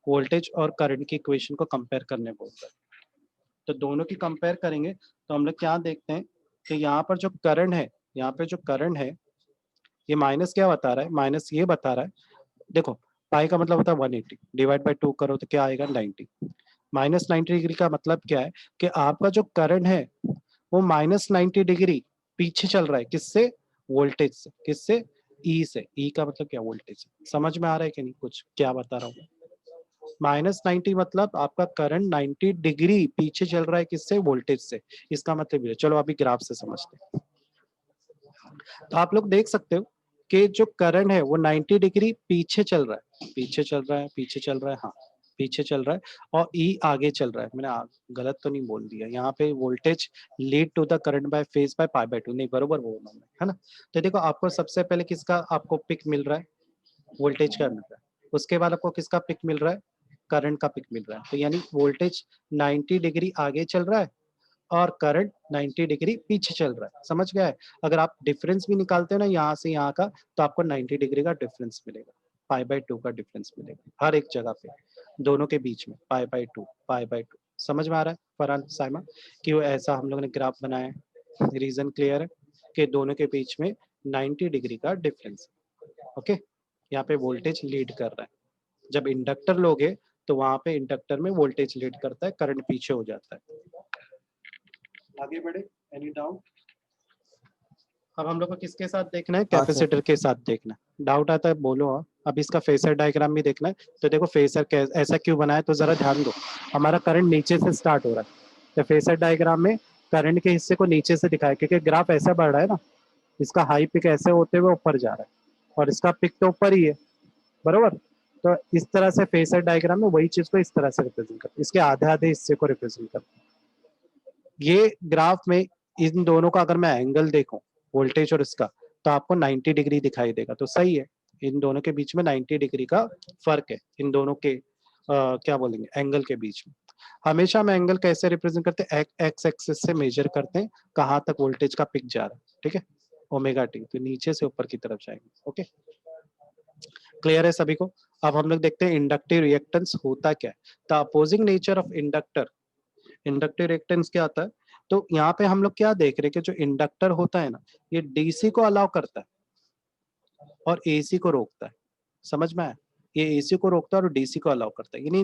वोल्टेज और करंट की इक्वेशन को कंपेयर करने बोलता है। तो दोनों की कंपेयर करेंगे तो हम लोग क्या देखते हैं कि यहाँ पर जो करंट है, यहाँ पे जो करंट है ये माइनस क्या बता रहा है, माइनस ये बता रहा है, देखो पाई का मतलब होता है 180, डिवाइड बाय 2 करो तो क्या आएगा 90। माइनस 90 डिग्री का मतलब क्या है कि आपका जो करंट है वो माइनस 90 डिग्री पीछे चल रहा है, किससे, वोल्टेज से, किससे, ई से। ई का मतलब क्या, वोल्टेज। समझ में आ रहा है कि नहीं कुछ क्या बता रहा हूँ, माइनस 90 मतलब आपका करंट 90 डिग्री पीछे चल रहा है, किससे, वोल्टेज से। इसका मतलब ये, चलो अभी ग्राफ से समझते हैं। तो आप लोग देख सकते हो कि जो करंट है वो 90 डिग्री पीछे चल रहा है, पीछे चल रहा है, पीछे चल रहा है, हाँ पीछे चल रहा है, और ई आगे चल रहा है। मैंने गलत तो नहीं बोल दिया, यहाँ पे voltage lead to the current by phase by pi by 2, नहीं बरोबर बोल रहा हूँ है ना। तो देखो आपको सबसे पहले किसका आपको पिक मिल रहा है, वोल्टेज का मिल रहा है, उसके बाद आपको किसका पिक मिल रहा है, करंट का पिक मिल रहा है। तो यानी वोल्टेज 90 डिग्री आगे चल रहा है और करंट 90 डिग्री पीछे चल रहा है, समझ गया है। अगर आप डिफरेंस भी निकालते हो ना यहाँ से यहाँ का, तो आपको 90 डिग्री का डिफरेंस मिलेगा, पाई बाय 2 का डिफरेंस मिलेगा हर एक जगह पे, दोनों के बीच में पाई बाय 2, पाई बाय 2। समझ में आ रहा है फरहान साइमा, कि वो ऐसा हम लोगों ने ग्राफ बनाया है, रीजन क्लियर है कि दोनों के बीच में 90 डिग्री का डिफरेंस, ओके। यहाँ पे वोल्टेज लीड कर रहा है, जब इंडक्टर लोगे तो वहां पे इंडक्टर में वोल्टेज लीड करता है, करंट पीछे हो जाता है। आगे बढ़े, एनी डाउट। अब हम लोग को किसके साथ देखना है, हाँ सर। कैपेसिटर के साथ देखना है। डाउट आता है बोलो। हाँ अब इसका फेसर डायग्राम भी देखना है। तो देखो फेसर ऐसा क्यों बना है, तो जरा ध्यान दो, हमारा करंट नीचे से स्टार्ट हो रहा है, तो फेसर डायग्राम में करंट के हिस्से को नीचे से दिखाया, क्योंकि ग्राफ ऐसा बढ़ रहा है ना, इसका हाई पिक ऐसे होते हुए ऊपर जा रहा है और इसका पिक तो ऊपर ही है, बरोबर। तो इस तरह से फेसर डायग्राम में वही चीज को इस तरह से रिप्रेजेंट करते हैं, इसके आधे आधे हिस्से को रिप्रेजेंट करते हैं। ये ग्राफ में इन दोनों का अगर मैं एंगल देखूं, वोल्टेज और इसका, तो आपको 90 डिग्री दिखाई देगा, तो सही है। इन दोनों के बीच में 90 डिग्री का फर्क है, इन दोनों के क्या बोलेंगे, एंगल के बीच में। हमेशा हम एंगल कैसे रिप्रेजेंट करते हैं, एक्स एक्सिस से मेजर करते हैं कहाँ तक वोल्टेज का पिक जा रहा है, ठीक है, ओमेगा टी, तो नीचे से ऊपर की तरफ जाएंगे। ओके, क्लियर है सभी को? अब हम लोग देखते हैं इंडक्टिव रिएक्टेंस होता क्या है। The opposing nature of inductor, inductive reactance क्या आता है, तो यहाँ पे हम लोग क्या देख रहे हैं कि जो इंडक्टर होता है ना, ये डीसी को अलाउ करता है और एसी को रोकता है। समझ में आया? ये एसी को रोकता है और डीसी को अलाउ करता है, यानी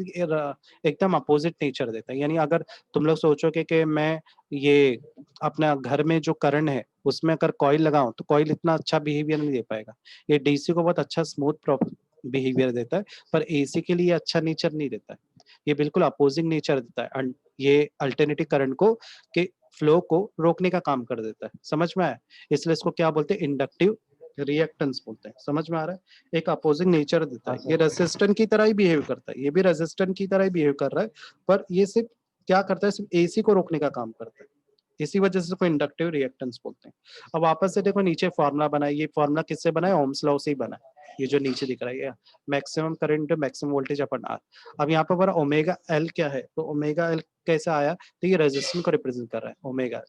एकदम अपोजिट नेचर देता है। यानी अगर तुम लोग सोचोगे कि मैं ये अपना घर में जो करंट है उसमें अगर कॉइल लगाऊं तो कॉइल इतना अच्छा बिहेवियर नहीं दे पाएगा। ये डीसी को बहुत अच्छा स्मूथ बिहेवियर देता है, पर एसी के लिए अच्छा नेचर नहीं देता है। ये बिल्कुल अपोजिंग नेचर देता है, and ये अल्टरनेटिव करंट को के फ्लो को रोकने का काम कर देता है। समझ में आया? इसलिए इसको क्या बोलते हैं, इंडक्टिव रिएक्टेंस बोलते हैं। समझ में आ रहा है? एक अपोजिंग नेचर देता है। ये रेजिस्टेंट की तरह ही बिहेव करता है, ये भी रेजिस्टेंट की तरह ही बिहेव कर रहा है, पर ये सिर्फ क्या करता है, सिर्फ एसी को रोकने का काम करता है। इसी वजह से इसको इंडक्टिव रिएक्टेंस बोलते हैं। अब वापस से देखो नीचे फॉर्मूला बना है, ये फॉर्मूला किससे बना है, ओम्स लॉ से ही बना है। ये जो नीचे दिख रहा है, ये मैक्सिमम करंट मैक्सिमम वोल्टेज अपन आर। अब यहाँ पर ओमेगा एल क्या है, तो ओमेगा एल कैसे आया, तो ये रेजिस्टेंस को रिप्रेजेंट कर रहा है। ओमेगा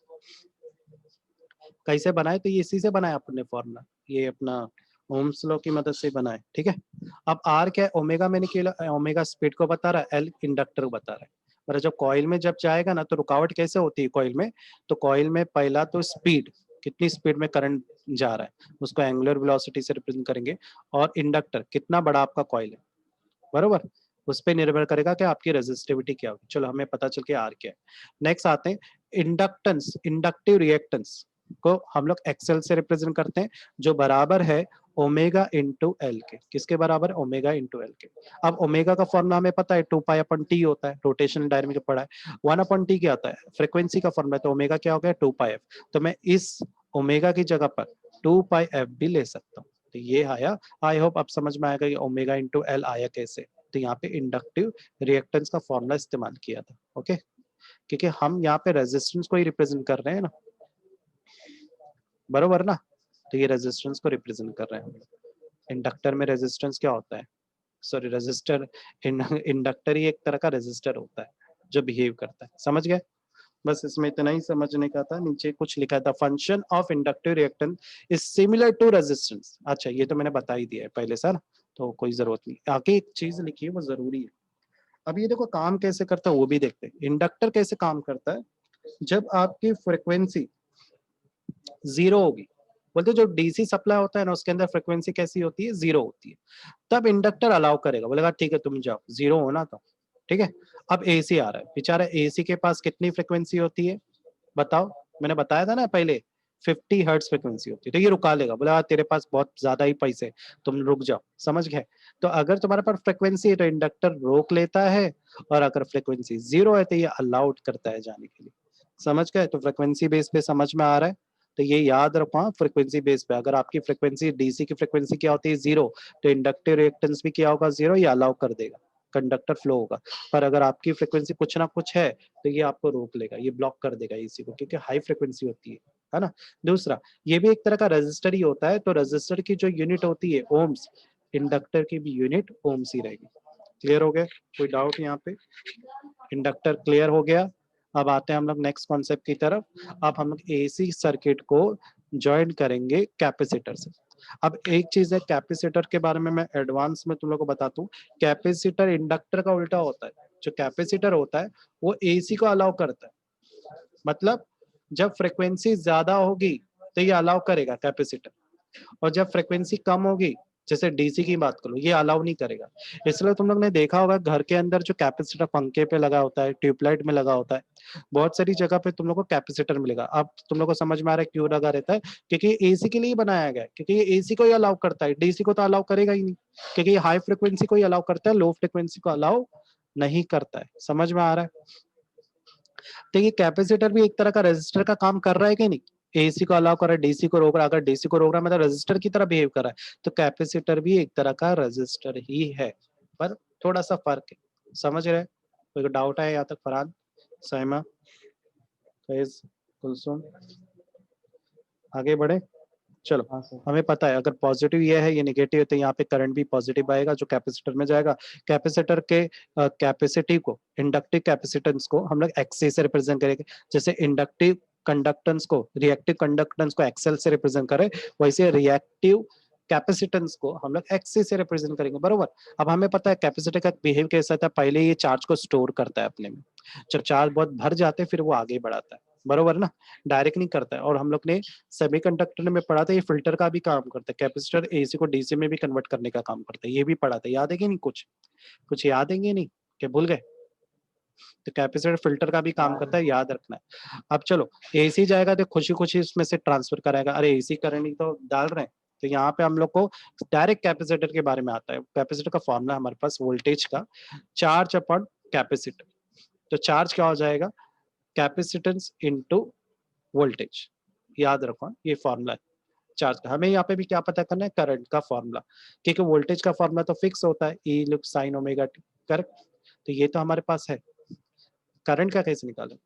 कैसे बनाए, तो ये इसी से बनाया अपने फॉर्मूला, ये अपना ओम्स लॉ की मदद से बनाए, ठीक है। अब आर क्या है, ओमेगा मैंने केवल ओमेगा स्पीड को बता रहा है, एल इंडक्टर को बता रहा है। पर जब कॉइल में जब जाएगा ना, तो रुकावट कैसे होती है कॉइल में, तो कॉइल में पहला तो स्पीड, कितनी स्पीड में करंट जा रहा है उसको एंगुलर वेलोसिटी से रिप्रेजेंट करेंगे, और इंडक्टर कितना बड़ा आपका कॉइल है, बरोबर, उस पर निर्भर करेगा कि आपकी रेजिस्टिविटी क्या होगी। चलो हमें पता चल के आर क्या है। नेक्स्ट आते हैं इंडक्टेंस, इंडक्टिव रिएक्टेंस को हम लोग एक्सएल से रिप्रेजेंट करते हैं, जो बराबर है ओमेगा इंटू एल के। किसके बराबर, ओमेगा इंटू एल के। अब ओमेगा का फॉर्मूला हमें पता है 2 पाई अपन टी होता है, रोटेशनल डायनामिक पढ़ा है। 1 अपन टी क्या आता है, फ्रीक्वेंसी का फॉर्मूला, तो ओमेगा क्या हो गया 2 पाई एफ। तो मैं इस ओमेगा की जगह पर 2 पाई एफ भी ले सकता हूँ, तो ये आया। आई होप अब समझ में आएगा कि ओमेगा इंटू एल आया कैसे। तो यहाँ पे इंडक्टिव रिएक्टेंस का फॉर्मूला इस्तेमाल किया था। ओके, क्योंकि हम यहाँ पे रेजिस्टेंस को ही रिप्रेजेंट कर रहे हैं ना, बरोबर ना, तो ये रेजिस्टेंस को रिप्रेजेंट कर रहे हैं हम लोग। इंडक्टर में रेजिस्टेंस क्या होता है, सॉरी रेजिस्टर, इंडक्टर ही एक तरह का रेजिस्टर होता है जो बिहेव करता है। समझ गए? बस इसमें इतना ही समझने का था। नीचे कुछ लिखा था, function of inductive reactance is similar to resistance. अच्छा, ये तो मैंने बता ही दिया है पहले सर, तो कोई जरूरत नहीं। आगे एक चीज लिखी है वो जरूरी है। अब ये देखो काम कैसे करता है वो भी देखते हैं। इंडक्टर कैसे काम करता है, जब आपकी फ्रिक्वेंसी जीरो होगी, बोलते जो डीसी सप्लाई होता है ना उसके अंदर फ्रिक्वेंसी कैसी होती है, जीरो होती है, तब इंडक्टर अलाउ करेगा, बोलेगा ठीक है तुम जाओ, जीरो होना तो ठीक है। अब एसी आ रहा है, बेचारा एसी के पास कितनी फ्रिक्वेंसी होती है बताओ, मैंने बताया था ना पहले 50 हर्ट्ज फ्रिक्वेंसी होती है, तो ये रुका लेगा, बोला तेरे पास बहुत ज्यादा ही पैसे, तुम रुक जाओ। समझ गए? तो अगर तुम्हारे पास फ्रिक्वेंसी है तो इंडक्टर रोक लेता है, और अगर फ्रिक्वेंसी जीरो है तो ये अलाउड करता है जाने के लिए। समझ गए? तो फ्रिक्वेंसी बेस पे समझ में आ रहा है, तो ये याद रखो, फ्रिक्वेंसी बेस पे। अगर आपकी फ्रिक्वेंसी डीसी की फ्रिक्वेंसी क्या होती है, जीरो, तो इंडक्टिव रिएक्टेंस भी क्या होगा, जीरो, ये अलाउ कर देगा, कंडक्टर फ्लो होगा। पर अगर आपकी फ्रिक्वेंसी कुछ ना कुछ है तो ये आपको रोक लेगा, ये ब्लॉक कर देगा इसी को, क्योंकि हाई फ्रिक्वेंसी होती है ना। दूसरा, ये भी एक तरह का रजिस्टर ही होता है, तो रजिस्टर की जो यूनिट होती है ओम्स, इंडक्टर की भी यूनिट ओम्स ही रहेगी। क्लियर हो गया? कोई डाउट यहाँ पे? इंडक्टर क्लियर हो गया। अब आते हैं हम लोग नेक्स्ट कॉन्सेप्ट की तरफ। अब हम लोग एसी सर्किट को ज्वाइन करेंगे कैपेसिटर से। अब एक चीज है, कैपेसिटर के बारे में मैं एडवांस में तुम लोग को बताता हूँ। कैपेसिटर इंडक्टर का उल्टा होता है। जो कैपेसिटर होता है वो एसी को अलाउ करता है, मतलब जब फ्रिक्वेंसी ज्यादा होगी तो ये अलाउ करेगा कैपेसिटर, और जब फ्रिक्वेंसी कम होगी, जैसे डीसी की बात करो, ये अलाउ नहीं करेगा। इसलिए तुम लोग ने देखा होगा घर के अंदर जो कैपेसिटर पंखे पे लगा होता है, ट्यूबलाइट में लगा होता है, बहुत सारी जगह पे तुम लोग को कैपेसिटर मिलेगा। अब तुम लोग को समझ में आ रहा है क्यों लगा रहता है, क्योंकि एसी के लिए बनाया गया है, क्योंकि ये एसी को ही अलाउ करता है, डीसी को तो अलाउ करेगा ही नहीं, क्योंकि ये हाई फ्रिक्वेंसी को ही अलाउ करता है, लो फ्रिक्वेंसी को अलाउ नहीं करता है। समझ में आ रहा है? तो ये कैपेसिटर भी एक तरह का रेजिस्टर का काम कर रहा है कि नहीं, एसी को अलाउ कर रहा है, डीसी को रोक रहा है। अगर डीसी को रोक रहा है मतलब रेजिस्टर की तरह बिहेव कर रहा है, तो कैपेसिटर भी एक तरह का रेजिस्टर ही है, पर थोड़ा सा फर्क है। समझ रहे? कोई डाउट है यहाँ तक फरहान, साइमा? फैज, कुलसुम, आगे बढ़े। चलो, हाँ सर। हमें पता है अगर पॉजिटिव ये है, ये नेगेटिव है, तो यहाँ पे करंट भी पॉजिटिव आएगा जो कैपेसिटर में जाएगा। कैपेसिटर के कैपेसिटी को, इंडक्टिव कैपेसिटेंस को हम लोग एक्सी से रिप्रेजेंट करेंगे। जैसे इंडक्टिव कंडक्टेंस को, रिएक्टिव कंडक्टेंस को एक्सएल से रिप्रेजेंट करें, वैसे रिएक्टिव कैपेसिटेंस को हम लोग एक्सी से रिप्रेजेंट करेंगे, बरोबर। अब हमें पता है कैपेसिटर का बिहेव कैसा था, पहले ये चार्ज को स्टोर करता है अपने में, जब चार्ज बहुत भर जाते हैं फिर वो आगे बढ़ाता है, बरोबर ना, डायरेक्ट नहीं करता है। और हम लोग ने सेमीकंडक्टर में पढ़ा था ये फिल्टर का भी काम करता है, कैपेसिटर एसी को डीसी में भी कन्वर्ट करने का काम करता है, ये भी पढ़ा था, याद है कि नहीं, कुछ याद है कि नहीं, क्या भूल गए। तो कैपेसिटर फिल्टर का भी काम करता है, याद रखना है। अब चलो, एसी जाएगा तो खुशी खुशी उसमें से ट्रांसफर कराएगा, अरे एसी करंट ही तो डाल रहे हैं। तो यहाँ पे हम लोग को डायरेक्ट कैपेसिटर के बारे में आता है। कैपेसिटर का फॉर्मूला हमारे पास वोल्टेज का, चार्ज अपॉन कैपेसिटर। तो चार्ज क्या हो जाएगा, कैपेसिटेंस इनटू वोल्टेज, याद रखो ये फॉर्मूला है चार्ज का। हमें यहाँ पे भी क्या पता करना है, करंट का फॉर्मूला, क्योंकि वोल्टेज का फॉर्मूला तो फिक्स होता है, E look sine omega T, correct. तो ये तो हमारे पास है, करंट का कैसे निकालें।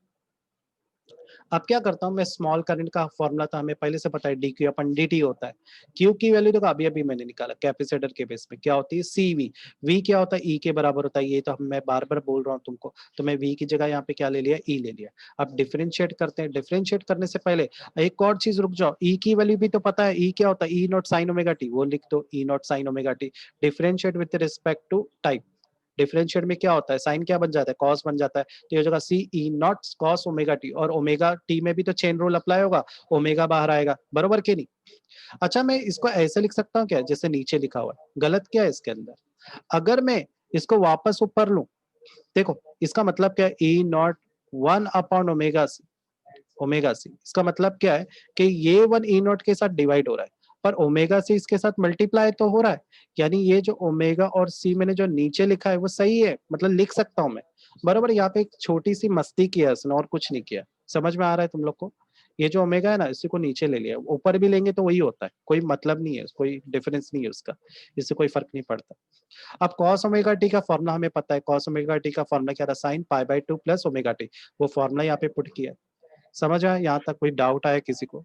अब क्या करता हूँ मैं, स्मॉल करंट का फॉर्मूला तो हमें पहले से पता है, डी क्यू अपन डी टी होता है। क्यू की वैल्यू देखो अभी अभी मैंने निकाला, कैपेसिटर के बेस में क्या होती है, सी वी। वी क्या होता है, ई के बराबर होता है, ये तो मैं बार बार बोल रहा हूँ तुमको, तो मैं वी की जगह यहाँ पे क्या ले लिया, ई ले लिया। अब डिफरेंशिएट करते हैं, डिफरेंशिएट करने से पहले एक और चीज, रुक जाओ, ई की वैल्यू भी तो पता है, ई क्या होता है, E not sine omega T, वो लिख दो, E not sine omega T. Differentiate with respect to time, differentiate में क्या होता है, साइन क्या बन जाता है, कॉस बन जाता है, तो ये जगह सी ई नॉट कॉस ओमेगा टी, और ओमेगा टी में भी तो चेन रूल अप्लाई होगा, ओमेगा बाहर आएगा, बरोबर कि नहीं। अच्छा, मैं इसको ऐसे लिख सकता हूँ क्या, जैसे नीचे लिखा हुआ है, गलत क्या है इसके अंदर। अगर मैं इसको वापस ऊपर लूं, देखो इसका मतलब क्या है, E not one upon omega C, omega C, इसका मतलब क्या है कि ये वन ई नॉट के साथ डिवाइड हो रहा है, पर ओमेगा सी इसके साथ मल्टीप्लाई तो हो रहा है, यानी ये जो ओमेगा और सी मैंने जो नीचे लिखा है वो सही है, मतलब लिख सकता हूं मैं, बराबर। यहाँ पे एक छोटी सी मस्ती किया उसने, और कुछ नहीं किया, समझ में आ रहा है तुम लोग को। ये जो ओमेगा है ना, इसी को नीचे ले लिया, ऊपर भी लेंगे तो वही होता है, कोई मतलब नहीं है, कोई डिफरेंस नहीं है उसका, इससे कोई फर्क नहीं पड़ता। अब कॉस ओमेगा टी का फॉर्मुला हमें पता है, कॉस ओमेगा टी का फॉर्मुला क्या था, sine pi by two plus omega T, वो फॉर्मुला यहाँ पे पुट किया। समझ आया, यहाँ तक कोई डाउट आया किसी को,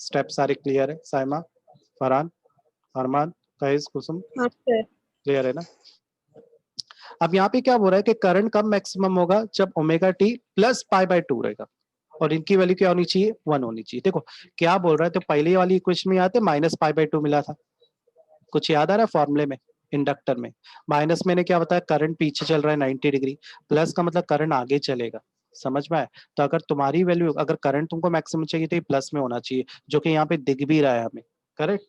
स्टेप सारे क्लियर है, साइमा, फरहान, अरमान, फैज, कुसुम, हाँ सर। क्लियर है ना। अब यहाँ पे क्या बोल रहा है कि करंट कब मैक्सिमम होगा, जब omega T plus pi by two रहेगा, और इनकी वैल्यू क्या होनी चाहिए, 1 होनी चाहिए। देखो क्या बोल रहा है, तो पहले वाली इक्वेशन में आते माइनस पाई बाय टू मिला था, कुछ याद आ रहा है फॉर्मूले में, इंडक्टर में माइनस मैंने क्या बताया, करंट पीछे चल रहा है 90 डिग्री, प्लस का मतलब करंट आगे चलेगा, समझ में आया। तो अगर तुम्हारी वैल्यू, अगर करंट तुमको मैक्सिमम चाहिए तो ये प्लस में होना चाहिए, जो कि यहाँ पे दिख भी रहा है हमें, करेक्ट।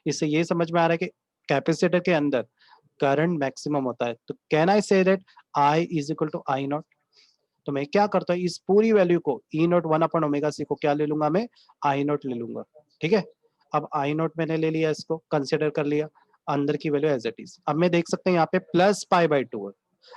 इससे ये समझ में आ रहा है कि कैपेसिटर के अंदर करंट मैक्सिमम होता है। तो can I say that I is equal to I not. तो मैं क्या करता हूँ, इस पूरी वैल्यू को E not one upon omega C को क्या ले लूंगा, मैं आई नॉट ले लूंगा, ठीक है। अब आई नॉट मैंने ले लिया, इसको कंसिडर कर लिया, अंदर की वैल्यू एज इट इज। अब मैं देख सकते हैं यहाँ पे प्लस पाई बाई टू है,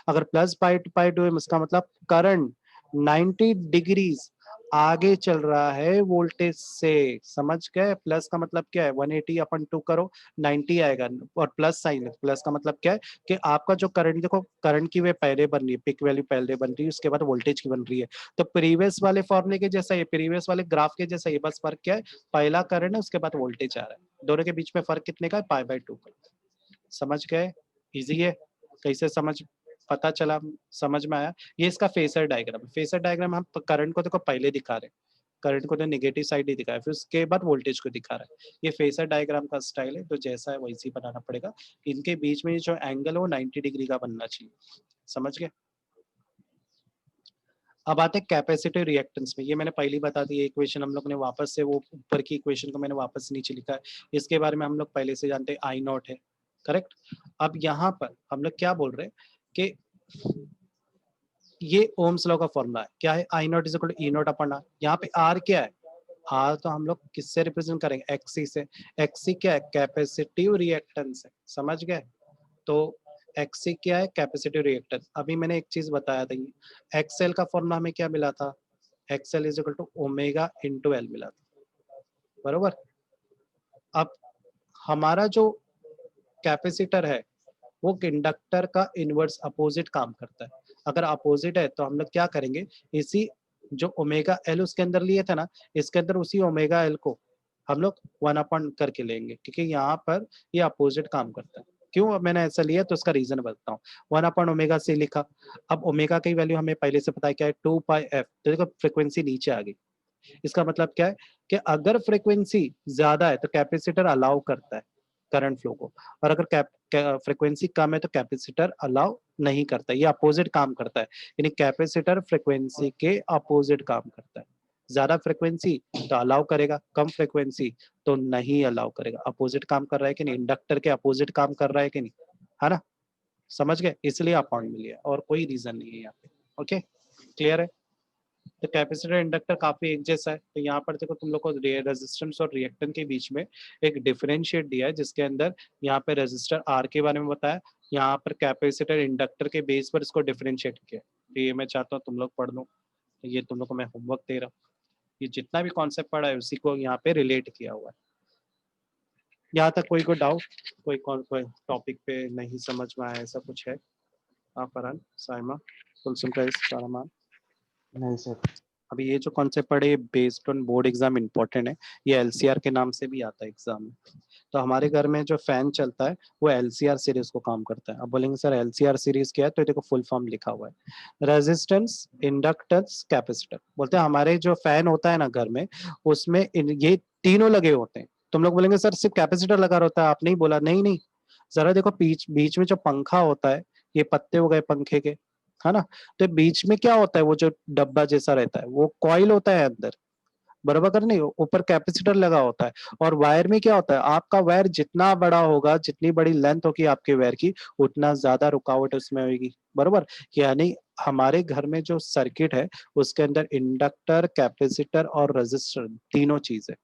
अगर प्लस पाई बाई टू है इसका मतलब करंट 90 डिग्रीज आगे चल रहा है वोल्टेज से, समझ गए। प्लस का मतलब क्या है, 180 अपन 2 करो 90 आएगा, और प्लस साइन है, प्लस का मतलब क्या है कि आपका जो करंट, देखो करंट की वे पहले बन रही है, पिक वैल्यू पहले बन रही है, उसके बाद वोल्टेज की बन रही है। तो प्रीवियस वाले फॉर्मूले के जैसा, ये प्रीवियस वाले ग्राफ के जैसा, ये बस फर्क क्या है, पहला करंट है उसके बाद वोल्टेज आ रहा है, दोनों के बीच में फर्क कितने का है, पाई बाई टू का। समझ गए, इजी है। कैसे समझ, पता चला, समझ में आया। ये इसका फेसर डायग्राम है, फेसर डायग्राम हम करंट को देखो पहले दिखा रहे हैं, करंट को तो नेगेटिव साइड ही दिखाया, फिर उसके बाद वोल्टेज को दिखा रहा है। ये फेसर डायग्राम का स्टाइल है, तो जैसा है वैसे ही बनाना पड़ेगा। इनके बीच में जो एंगल है वो 90 डिग्री का बनना चाहिए, समझ गए। अब आते हैं कैपेसिटिव रिएक्टेंस में, ये मैंने पहले बता दी, इक्वेशन हम लोग ने वापस से, वो ऊपर की इक्वेशन को मैंने वापस नीचे लिखा है, इसके बारे में हम लोग पहले से जानते हैं, आई नॉट है, करेक्ट। अब यहाँ पर हम लोग क्या बोल रहे हैं कि ये ओम्स लॉ का फॉर्मूला है, क्या है, I not is equal to E not upon R. यहाँ पे आर क्या है, आर तो हम लोग किससे रिप्रेजेंट करेंगे, एक्सी से। एक्सी क्या है, कैपेसिटिव रिएक्टेंस है, समझ गए। तो एक्सी क्या है, कैपेसिटिव रिएक्टेंस। अभी मैंने एक चीज बताया था, एक्सएल का फॉर्मूला हमें क्या मिला था, XL is equal to omega into L मिला था, बरोबर। अब हमारा जो कैपेसिटर है वो इंडक्टर का इनवर्स अपोजिट काम करता है। अगर अपोजिट है तो हम लोग क्या करेंगे, इसी जो ओमेगा एल उसके अंदर लिए थे ना, इसके अंदर उसी ओमेगा एल को हम लोग 1 अपॉन करके लेंगे, क्योंकि यहाँ पर ये अपोजिट काम करता है। क्यों अब मैंने ऐसा लिया तो उसका रीजन बताता हूँ। 1 अपॉन ओमेगा सी लिखा। अब ओमेगा की वैल्यू हमें पहले से पता है क्या है, 2 पाई एफ। तो देखो फ्रीक्वेंसी नीचे आ गई। इसका मतलब क्या है कि अगर फ्रीक्वेंसी ज्यादा है तो कैपेसिटर अलाउ करता है करंट फ्लो को, और अगर फ्रीक्वेंसी कम है तो कैपेसिटर अलाउ नहीं करता। ये अपोजिट काम करता है, यानी कैपेसिटर फ्रीक्वेंसी के अपोजिट काम करता है। ज्यादा फ्रीक्वेंसी तो अलाउ करेगा, कम फ्रीक्वेंसी तो नहीं अलाउ करेगा। अपोजिट काम कर रहा है कि नहीं, इंडक्टर के अपोजिट काम कर रहा है कि नहीं, है ना? समझ गए? इसलिए आप पॉइंट मिलिए, और कोई रीजन नहीं है यहाँ पे। ओके, क्लियर है? तो कैपेसिटर इंडक्टर काफी एक जैसा है। तो यहाँ पर देखो तुम लोग को रेजिस्टेंस और रिएक्टेंस के बीच में एक डिफरेंशिएट दिया है, जिसके अंदर यहाँ पे रेजिस्टर आर के बारे में बताया, यहाँ पर कैपेसिटर इंडक्टर के बेस पर इसको डिफरेंशिएट किया। तो ये मैं चाहता हूँ तुम लोग पढ़ लो, तो ये तुम लोग को मैं होमवर्क दे रहा हूँ। ये जितना भी कॉन्सेप्ट पढ़ा है उसी को यहाँ पे रिलेट किया हुआ है। यहाँ तक कोई डाउट, कोई टॉपिक पे नहीं समझ में आया, ऐसा कुछ है? फरहान, साइमा, कुलसुम का सारामान। नहीं सर। अभी ये जो कॉन्सेप्ट पढ़े based on board exam important है, ये एलसीआर के नाम से भी आता है एग्जाम में। तो हमारे घर में जो फैन चलता है वो एलसीआर सीरीज को काम करता है। अब बोलेंगे सर एलसीआर सीरीज क्या है, तो ये देखो फुल फॉर्म लिखा हुआ है, रेजिस्टेंस, इंडक्टेंस, कैपेसिटर। बोलते हैं हमारे जो फैन होता है ना घर में, उसमें ये तीनों लगे होते हैं। तुम लोग बोलेंगे सर सिर्फ कैपेसिटर लगा रहता है, आपने ही बोला। नहीं नहीं, जरा देखो बीच बीच में जो पंखा होता है, ये पत्ते हो गए पंखे के, है ना? तो बीच में क्या होता है, वो जो डब्बा जैसा रहता है वो कॉइल होता है अंदर, बराबर कर नहीं, ऊपर कैपेसिटर लगा होता है। और वायर में क्या होता है, आपका वायर जितना बड़ा होगा, जितनी बड़ी लेंथ होगी आपके वायर की, उतना ज्यादा रुकावट उसमें होगी, बराबर? यानी हमारे घर में जो सर्किट है उसके अंदर इंडक्टर, कैपेसिटर और रेजिस्टर तीनों चीज है।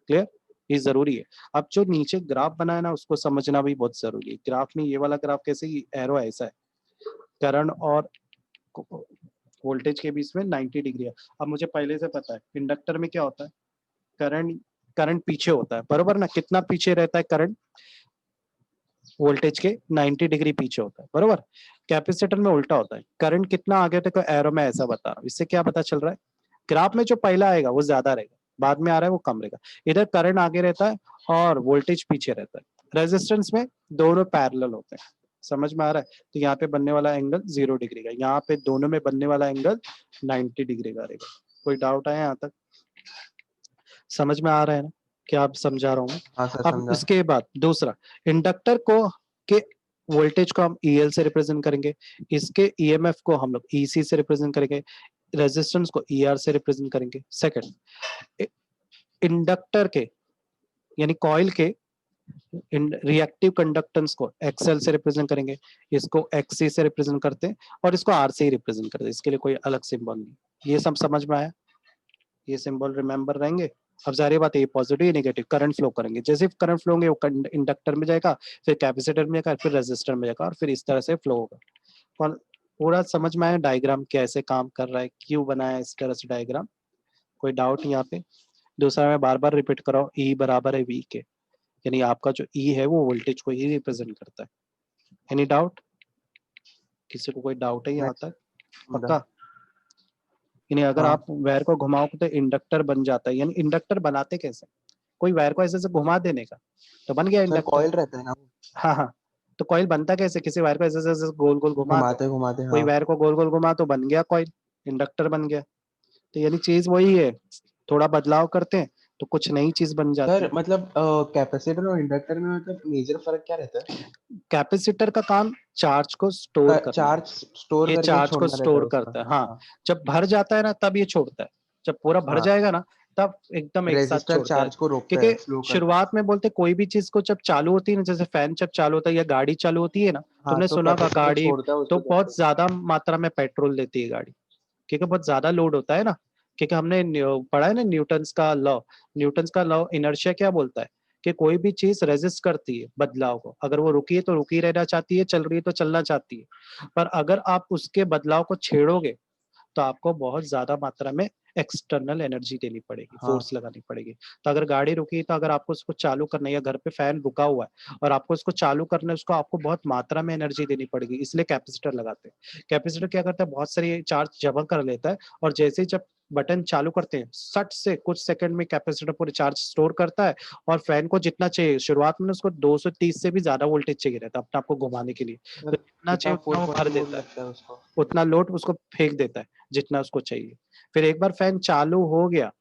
क्लियर? ये जरूरी है। अब जो नीचे ग्राफ बना है ना, उसको समझना भी बहुत जरूरी है। ग्राफ में ये वाला ग्राफ कैसे, एरो ऐसा है, करंट और वोल्टेज के बीच में 90 डिग्री है। अब मुझे पहले से पता है इंडक्टर में क्या होता है, करंट करंट पीछे होता है, बरोबर ना? कितना पीछे रहता है करंट? वोल्टेज के 90 डिग्री पीछे होता है, बरोबर? कैपेसिटर में उल्टा होता है, करंट कितना आगे तक एरो में ऐसा बता रहा हूँ। इससे क्या पता चल रहा है, ग्राफ में जो पहला आएगा वो ज्यादा रहेगा, बाद में आ रहा है वो कम रहेगा। इधर करंट आगे रहता है और वोल्टेज पीछे रहता है। रेजिस्टेंस में दोनों पैरेलल होते हैं। समझ में आ रहा है? तो यहाँ पे बनने वाला एंगल 0 डिग्री का, यहाँ पे दोनों में बनने वाला एंगल 90 डिग्री का रहेगा। कोई डाउट है यहाँ तक? समझ में आ रहा है ना, क्या आप समझा रहा हूँ? हाँ सर अब समझा। इसके बाद दूसरा, इंडक्टर को के वोल्टेज को हम ईएल से रिप्रेजेंट करेंगे, इसके ईएमएफ को हम लोग ईसी से रिप्रेजेंट करेंगे, रेजिस्टेंस को ईआर से रिप्रेजेंट करेंगे। सेकंड, इंडक्टर के यानी कॉइल के रिएक्टिव कंडक्टेंस को एक्सएल से रिप्रेजेंट करेंगे, इसको एक्सी से रिप्रेजेंट करते हैं, और इसको आर से ही रिप्रेजेंट करते हैं। इसके लिए कोई अलग सिंबल नहीं। ये सब समझ में आया? ये सिंबल रिमेंबर रहेंगे। अब जारी बात है, पॉजिटिव नेगेटिव करंट फ्लो करेंगे, जैसे करंट फ्लो होंगे वो इंडक्टर में जाएगा, फिर कैपेसिटर में जाएगा, फिर रेजिस्टर में जाएगा, और फिर इस तरह से फ्लो होगा। और पूरा समझ में आया डायग्राम कैसे काम कर रहा है, क्यों बनाया इस तरह से डायग्राम? कोई डाउट यहाँ पे? दूसरा मैं बार बार रिपीट कर रहा हूँ, ई बराबर है वी के, यानी आपका जो ई है वो वोल्टेज को ही रिप्रेजेंट करता है। Any doubt? किसी को कोई डाउट है यहाँ तक? समझा। पक्का? यानी अगर हाँ आप वायर को घुमाओगे तो इंडक्टर बन जाता है। यानी इंडक्टर बनाते कैसे, कोई वायर को ऐसे ऐसे घुमा देने का तो बन गया सर इंडक्टर। कॉइल रहता है ना वो, हाँ हाँ, तो कॉइल बनता कैसे, किसी वायर को ऐसे ऐसे ऐसे गोल गोल घुमा दो, घुमाते घुमाते कोई हाँ। वायर को गोल गोल घुमा तो बन गया कॉइल, इंडक्टर बन गया। तो यानी चीज वही है, थोड़ा बदलाव करते हैं तो कुछ नई चीज बन जाती सर है। मतलब कैपेसिटर और इंडक्टर में मतलब मेजर फर्क क्या रहता है? कैपेसिटर का काम चार्ज को स्टोर करना है, चार्ज स्टोर ये करके चार्ज को छोड़ना रहता है स्टोर उसका, करता है। हाँ हाँ, हाँ। जब भर जाता है ना तब ये छोड़ता है, जब पूरा भर हाँ जाएगा ना तब एकदम एक साथ रेजिस्टर छोड़ता है। चार्ज को रोकता क्योंकि है, स्लो करता है। शुरुआत में बोलते कोई भी चीज को जब चालू होती है ना, जैसे फैन जब चालू होता है या गाड़ी चालू होती है ना, हाँ तुमने तो सुना होगा कैपेसिटर गाड़ी छोड़ता है तो उसको बहुत जैसे। ज्यादा मात्रा में पेट्रोल लेती है गाड़ी, क्योंकि बहुत ज्यादा लोड होता है ना। क्योंकि हमने पढ़ा है ना न्यूटन्स का लॉ, न्यूटन्स का लॉ इनर्शिया क्या बोलता है कि कोई भी चीज रेजिस्ट करती है बदलाव को, अगर वो रुकी है तो रुकी रहना चाहती है, चल रही है तो चलना चाहती है। पर अगर आप उसके बदलाव को छेड़ोगे तो आपको बहुत ज्यादा मात्रा में एक्सटर्नल एनर्जी देनी पड़ेगी, हाँ फोर्स लगानी पड़ेगी। तो अगर गाड़ी रुकी तो अगर आपको उसको चालू करना है या घर पे फैन रुका हुआ है और आपको उसको चालू करना है, उसको आपको बहुत मात्रा में एनर्जी देनी पड़ेगी, इसलिए कैपेसिटर लगाते हैं। कैपेसिटर क्या करता है, बहुत सारी चार्ज जमा कर लेता है और जैसे ही जब बटन चालू करते हैं, सट से कुछ सेकंड में कैपेसिटर पूरी चार्ज स्टोर करता है और फैन को जितना चाहिए, शुरुआत में उसको 230 से भी ज्यादा वोल्टेज चाहिए रहता है अपने आप को घुमाने के लिए, तो मतलब जितना कितना चाहिए उतना वो भर 440 वोल्ट देता है, लगता है उसको? उतना लोड उसको फेंक देता है जितना उसको चाहिए। फिर एक बार फैन चालू हो गया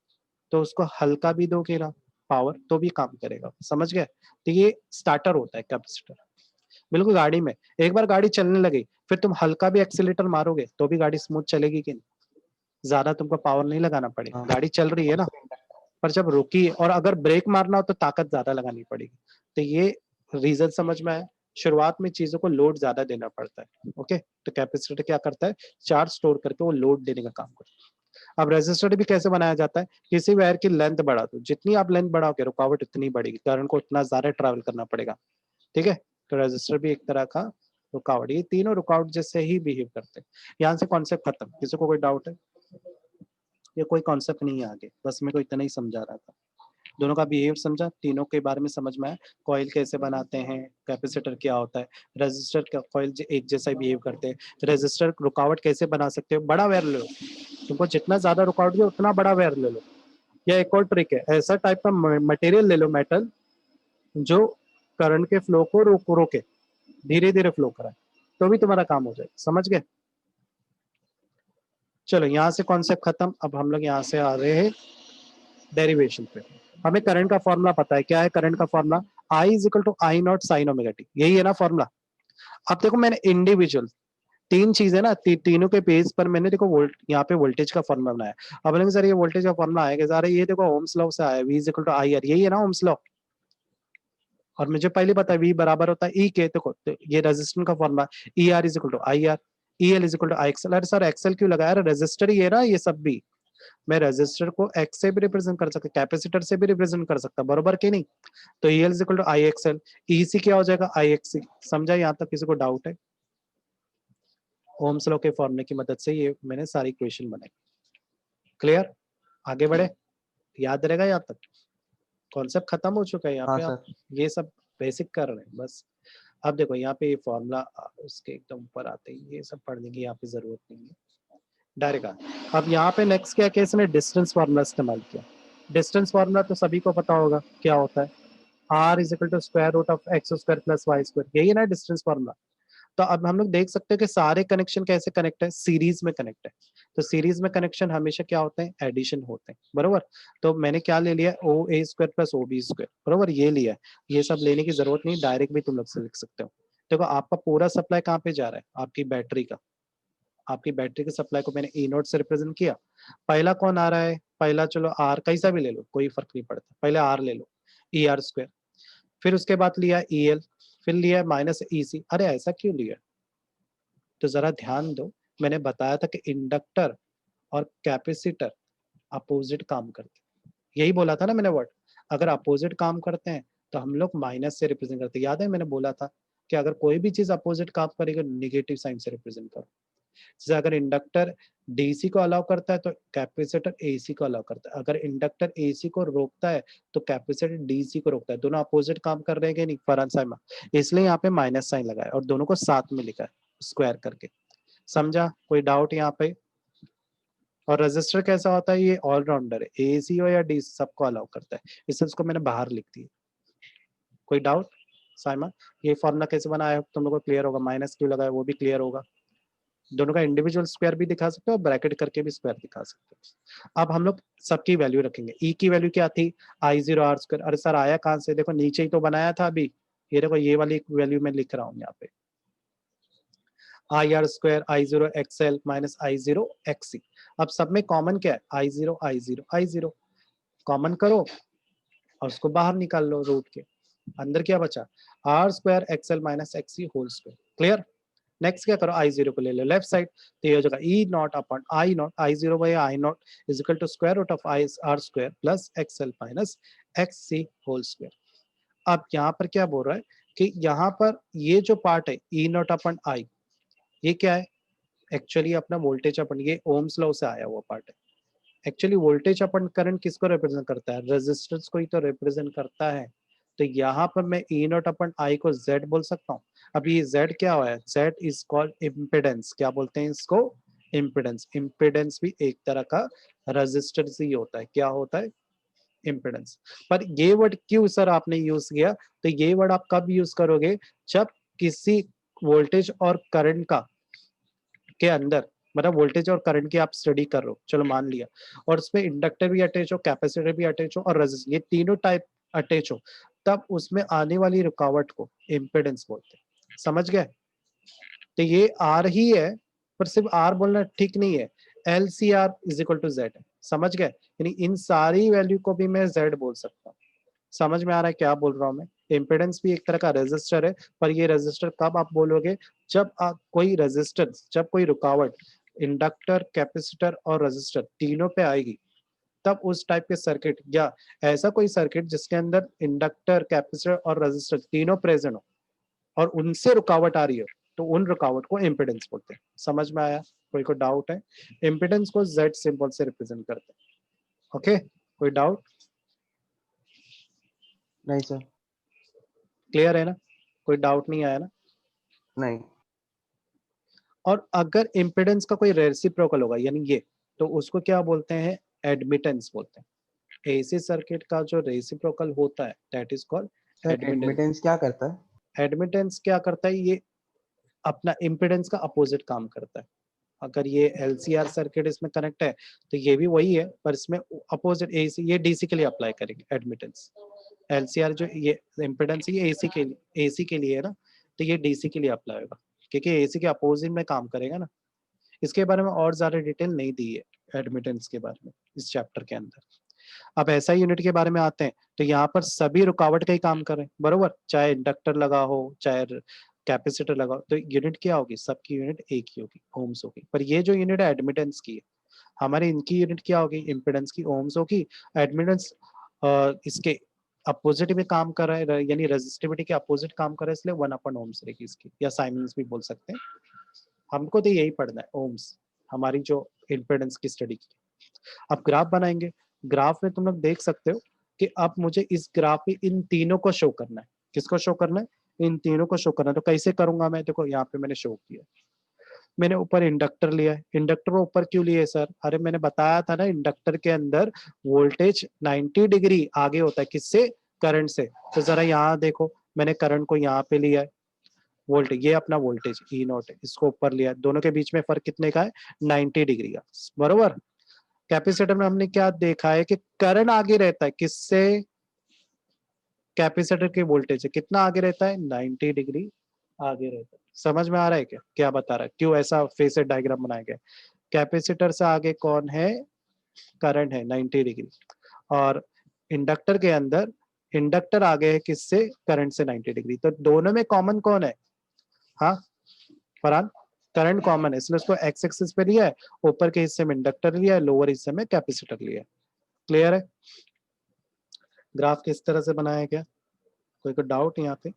तो उसको हल्का भी दोगे ना पावर तो भी काम करेगा, समझ गए? तो ये स्टार्टर होता है कैपेसिटर। बिल्कुल गाड़ी में एक बार गाड़ी चलने लगी, फिर तुम हल्का भी एक्सीलेटर मारोगे तो भी गाड़ी स्मूथ चलेगी कि नहीं? ज्यादा तुमको पावर नहीं लगाना पड़ेगा, हाँ गाड़ी चल रही है और ना। फिर इंडक्टर। पर जब रुकी और अगर ब्रेक मारना हो तो ताकत ज्यादा लगानी पड़ेगी। तो ये रीजन समझ में आया। शुरुआत में चीजों को लोड ज्यादा देना पड़ता है। ओके, तो कैपेसिटर क्या करता है, चार्ज स्टोर करके वो लोड देने का काम करता है। अब रेजिस्टर भी कैसे बनाया जाता है, किसी वायर की लेंथ बढ़ा दो, जितनी आप लेंथ बढ़ाओगे रुकावट उतनी बढ़ेगी, करंट को उतना ज्यादा ट्रैवल करना पड़ेगा। ठीक है, तो रेजिस्टर भी एक तरह का रुकावट, ये तीनों रुकावट जैसे ही बिहेव करते हैं। यहाँ से कॉन्सेप्ट खत्म, किसी को कोई डाउट है? ये कोई कॉन्सेप्ट नहीं है आगे, बस मेरे को इतना ही समझा रहा था। दोनों का बिहेव समझा, तीनों के बारे में समझ में आया। कॉइल कैसे बनाते हैं, कैपेसिटर क्या होता है, रेजिस्टर का कॉइल एक जैसा बिहेव करते हैं, रेजिस्टर रुकावट कैसे बना सकते हो, बड़ा वायर ले लो, तुमको जितना ज्यादा रुकावट है उतना बड़ा वायर ले लो। या एक और ट्रिक है, ऐसा टाइप का मटेरियल ले लो, मेटल, जो करंट के फ्लो को रोके, धीरे धीरे फ्लो कराए, तो भी तुम्हारा काम हो जाए। समझ गए? चलो यहाँ से कॉन्सेप्ट खत्म। अब हम लोग यहाँ से आ रहे हैं डेरिवेशन पे। हमें करंट का फॉर्मूला पता है, क्या है करंट का formula, I is equal to I not sine omega t, यही है ना फॉर्मूला। अब देखो मैंने इंडिविजुअल तीन चीजें ना, तीनों के पेज पर मैंने देखो वोल्ट, यहाँ पे वोल्टेज का फॉर्मूला बनाया। अब बोलेंगे सर ये वोल्टेज का फॉर्मूला आएगा, सर ये देखो ओम्स लॉ से आया, V is equal to I R, यही है ना ओम्स लॉ। और मुझे पहले पता है वी बराबर होता है ई के, देखो तो ये रेजिस्टेंस का formula, E R is equal to I R, E L is equal to I XL. अरे सर एक्सएल क्यों लगाया, रेजिस्टर ही है ना ये सब भी। मैं रेजिस्टर को एक्स से भी रिप्रेजेंट कर सकता, कैपेसिटर से भी रिप्रेजेंट कर सकता, बरोबर कि नहीं? तो E L is equal to I XL, EC क्या हो जाएगा आई एक्सी। समझा? यहाँ तक किसी को डाउट है? ओम्स लॉ के फॉर्मूले की मदद से ये मैंने सारी इक्वेशन बनाई। क्लियर? आगे बढ़े, याद रहेगा यहाँ तक? कॉन्सेप्ट खत्म हो चुका है यहाँ हाँ पे, आप सर। ये सब बेसिक कर रहे हैं बस। अब देखो यहाँ पे ये फॉर्मूला उसके एकदम ऊपर आते ही ये सब पढ़ने की यहाँ पे जरूरत नहीं है, डायरेक्ट आ। अब यहाँ पे नेक्स्ट क्या किया इसने, डिस्टेंस फॉर्मूला इस्तेमाल किया। डिस्टेंस फॉर्मूला तो सभी को पता होगा क्या होता है, R is equal to square root of X square plus Y square, यही है ना डिस्टेंस फॉर्मूला। तो अब हम लोग देख सकते हैं कि सारे कनेक्शन कैसे कनेक्ट है, सीरीज में कनेक्ट है। तो सीरीज में कनेक्शन हमेशा क्या होते हैं, एडिशन होते हैं, बरोबर। तो मैंने क्या ले लिया, O A square plus O B square, बरोबर, ये लिया है। ये सब लेने की जरूरत नहीं, डायरेक्ट भी तुम लोग से लिख सकते हो। देखो आपका पूरा सप्लाई कहाँ पे जा रहा है, आपकी बैटरी का, आपकी बैटरी के सप्लाई को मैंने ई नोट से रिप्रेजेंट किया। पहला कौन आ रहा है, पहला चलो आर कैसा भी ले लो, कोई फर्क नहीं पड़ता, पहले आर ले लो, ई आर स्क्वायर। फिर उसके बाद लिया ई एल, फिर लिया माइनस ई सी। अरे ऐसा क्यों लिया, तो जरा ध्यान दो। मैंने बताया था कि इंडक्टर और कैपेसिटर अपोजिट काम करते हैं, यही बोला था ना मैंने वर्ड। अगर अपोजिट काम करते हैं तो हम लोग माइनस से रिप्रेजेंट करते हैं, याद है मैंने बोला था कि अगर कोई भी चीज अपोजिट काम करेगा निगेटिव साइन से रिप्रेजेंट करो। जैसे अगर इंडक्टर डीसी को अलाउ करता है तो कैपेसिटर एसी को अलाउ करता है, अगर इंडक्टर एसी को रोकता है तो कैपेसिटर डीसी को रोकता है, दोनों अपोजिट काम कर रहे हैं कि नहीं, फरन साइन, इसलिए यहाँ पे माइनस साइन लगाया और दोनों को साथ में लिखा है स्क्वायर करके। समझा? कोई डाउट यहाँ पे? और रजिस्टर कैसा होता है, ये ऑलराउंडर है, एसी हो या डीसी सबको अलाउ करता है, इसलिए उसको मैंने बाहर लिख दिया। कोई डाउट साइमन? ये फॉर्मूला कैसे बनाया है तुम लोगों को क्लियर होगा, माइनस क्यों लगाया वो भी क्लियर होगा। दोनों का इंडिविजुअल स्क्वायर भी दिखा सकते हो और ब्रैकेट करके भी स्क्वायर दिखा सकते हो। अब हम लोग सबकी वैल्यू रखेंगे। ई की वैल्यू क्या थी, आई जीरो आर स्क्वायर। अरे सर आया कहाँ से, देखो नीचे ही तो बनाया था अभी, ये देखो ये वाली वैल्यू मैं लिख रहा हूँ यहाँ पे, I R square I zero XL minus I zero XC. अब सब में कॉमन क्या है, I zero I zero I zero, common करो और उसको बाहर निकाल लो रूट के, अंदर क्या बचा, R square XL minus XC whole square. Clear? Next क्या करो, आई जीरो को ले लो लेफ्ट साइड, तो ये हो जाएगा E not upon I not, I zero by I not is equal to square root of I R square plus XL minus X C whole square. अब यहाँ पर क्या बोल रहा है कि यहाँ पर ये जो पार्ट है ई नॉट अपॉन आई, ये क्या है, एक्चुअली अपना वोल्टेज अपन, ये ओम्स लॉ से आया हुआ पार्ट है। एक्चुअली वोल्टेज अपन करंट किसको रिप्रेजेंट करता है, रेजिस्टेंस को ही तो रिप्रेजेंट करता है। तो यहाँ पर मैं ई नॉट अपन आई को जेड बोल सकता हूँ। अब ये जेड क्या हुआ है, जेड इज कॉल्ड इम्पिडेंस। क्या बोलते हैं इसको, इम्पिडेंस। इम्पिडेंस भी एक तरह का रेजिस्टेंस ही होता है। क्या होता है, इम्पिडेंस। पर ये वर्ड क्यों सर आपने यूज किया, तो ये वर्ड आप कब यूज करोगे, जब किसी वोल्टेज और करंट का के अंदर, मतलब वोल्टेज और करंट की आप स्टडी कर रहे हो, चलो मान लिया, और उसमें इंडक्टर भी अटैच हो, कैपेसिटर भी अटैच हो और रेजिस्टेंस, ये तीनों टाइप अटैच हो, तब उसमें आने वाली रुकावट को इम्पिडेंस बोलते हैं। समझ गए। तो ये आर ही है, पर सिर्फ आर बोलना ठीक नहीं है, L C R is equal to Z है। समझ गए, यानी इन सारी वैल्यू को भी मैं जेड बोल सकता हूँ। समझ में आ रहा है क्या बोल रहा हूँ मैं। इम्पिडेंस भी एक तरह का रेजिस्टर है, पर ये रेजिस्टर कब आप बोलोगे, जब आप कोई रेजिस्टेंस, जब कोई रुकावट इंडक्टर, कैपेसिटर और रेजिस्टर तीनों पे आएगी, तब उस टाइप के सर्किट, या ऐसा कोई सर्किट जिसके अंदर इंडक्टर, कैपेसिटर और रेजिस्टर तीनों प्रेजेंट हो और उनसे रुकावट आ रही हो, तो उन रुकावट को इम्पिडेंस बोलते हैं। समझ में आया, कोई को डाउट है। इम्पिडेंस को जेड सिंबल से रिप्रेजेंट करते हैं। ओके, कोई डाउट, नहीं सर। क्लियर है ना, कोई डाउट नहीं आया ना। नहीं। और अगर इम्पिडेंस का कोई रेसिप्रोकल होगा, यानी ये, तो उसको क्या बोलते हैं, एडमिटेंस बोलते हैं। एसी सर्किट का जो रेसिप्रोकल होता है, that is called sir admittance. Admittance क्या करता है? एडमिटेंस क्या करता है, ये अपना इम्पिडेंस का अपोजिट काम करता है। अगर ये एलसीआर सर्किट इसमें कनेक्ट है, तो ये भी वही है, पर इसमें अपोजिट एसी, ये डीसी के लिए अप्लाई करेंगे एडमिटेंस। एलसीआर जो ये इम्पिडेंस ये एसी के लिए है ना, तो ये डीसी के लिए अप्लाई होगा, क्योंकि एसी के अपोजिट में काम करेगा ना। इसके बारे में और ज्यादा डिटेल नहीं दी है एडमिटेंस के बारे में इस चैप्टर के अंदर। अब ऐसा यूनिट के बारे में आते हैं, तो यहाँ पर सभी रुकावट का ही काम करें, बरोबर, चाहे इंडक्टर लगा हो, चाहे कैपेसिटर लगा हो, तो यूनिट क्या होगी, सबकी यूनिट एक ही होगी, ओम्स होगी। पर ये जो यूनिट है एडमिटेंस की है, हमारे इनकी यूनिट क्या होगी, इम्पिडेंस की, ओम्स होगी। एडमिटेंस इसके अपोजिट में काम कर रहा है, यानी रेजिस्टिविटी के अपोजिट काम कर रहा है, इसलिए 1 ओम्स रहेगी इसकी, या साइमन्स भी बोल सकते हैं। हमको तो यही पढ़ना है, ओम्स, हमारी जो इम्पिडेंस की स्टडी की। अब ग्राफ बनाएंगे, ग्राफ में तुम लोग देख सकते हो कि अब मुझे इस ग्राफ में इन तीनों को शो करना है। किसको शो करना है, इन तीनों को शो करना है। तो कैसे करूंगा मैं, देखो यहाँ पे मैंने शो किया, मैंने ऊपर इंडक्टर लिया है। इंडक्टर को ऊपर क्यों लिए सर, अरे मैंने बताया था ना, इंडक्टर के अंदर वोल्टेज 90 डिग्री आगे होता है, किससे, करंट से। तो जरा यहाँ देखो, मैंने करंट को यहाँ पे लिया है, वोल्टेज, ये अपना वोल्टेज ई नॉट है, इसको ऊपर लिया है। दोनों के बीच में फर्क कितने का है, 90 डिग्री का, बरोबर। कैपेसिटर में हमने क्या देखा है कि करंट आगे रहता है, किससे, कैपेसिटर की वोल्टेज से कितना आगे रहता है, 90 डिग्री आगे रहता है। समझ में आ रहा है क्या, क्या बता रहा है, क्यों ऐसा फेसर डायग्राम बनाया गया। कैपेसिटर से आगे कौन है, करंट है 90 डिग्री, और इंडक्टर के अंदर, इंडक्टर आगे है किससे, करंट से 90 डिग्री। तो दोनों में कॉमन कौन है, हाँ फरहान, करंट कॉमन है, इसलिए उसको एक्स एक्सिस पे लिया है, ऊपर के हिस्से में इंडक्टर लिया है, लोअर हिस्से में कैपेसिटर लिया है। क्लियर है, ग्राफ किस तरह से बनाया गया, कोई को डाउट यहाँ पे।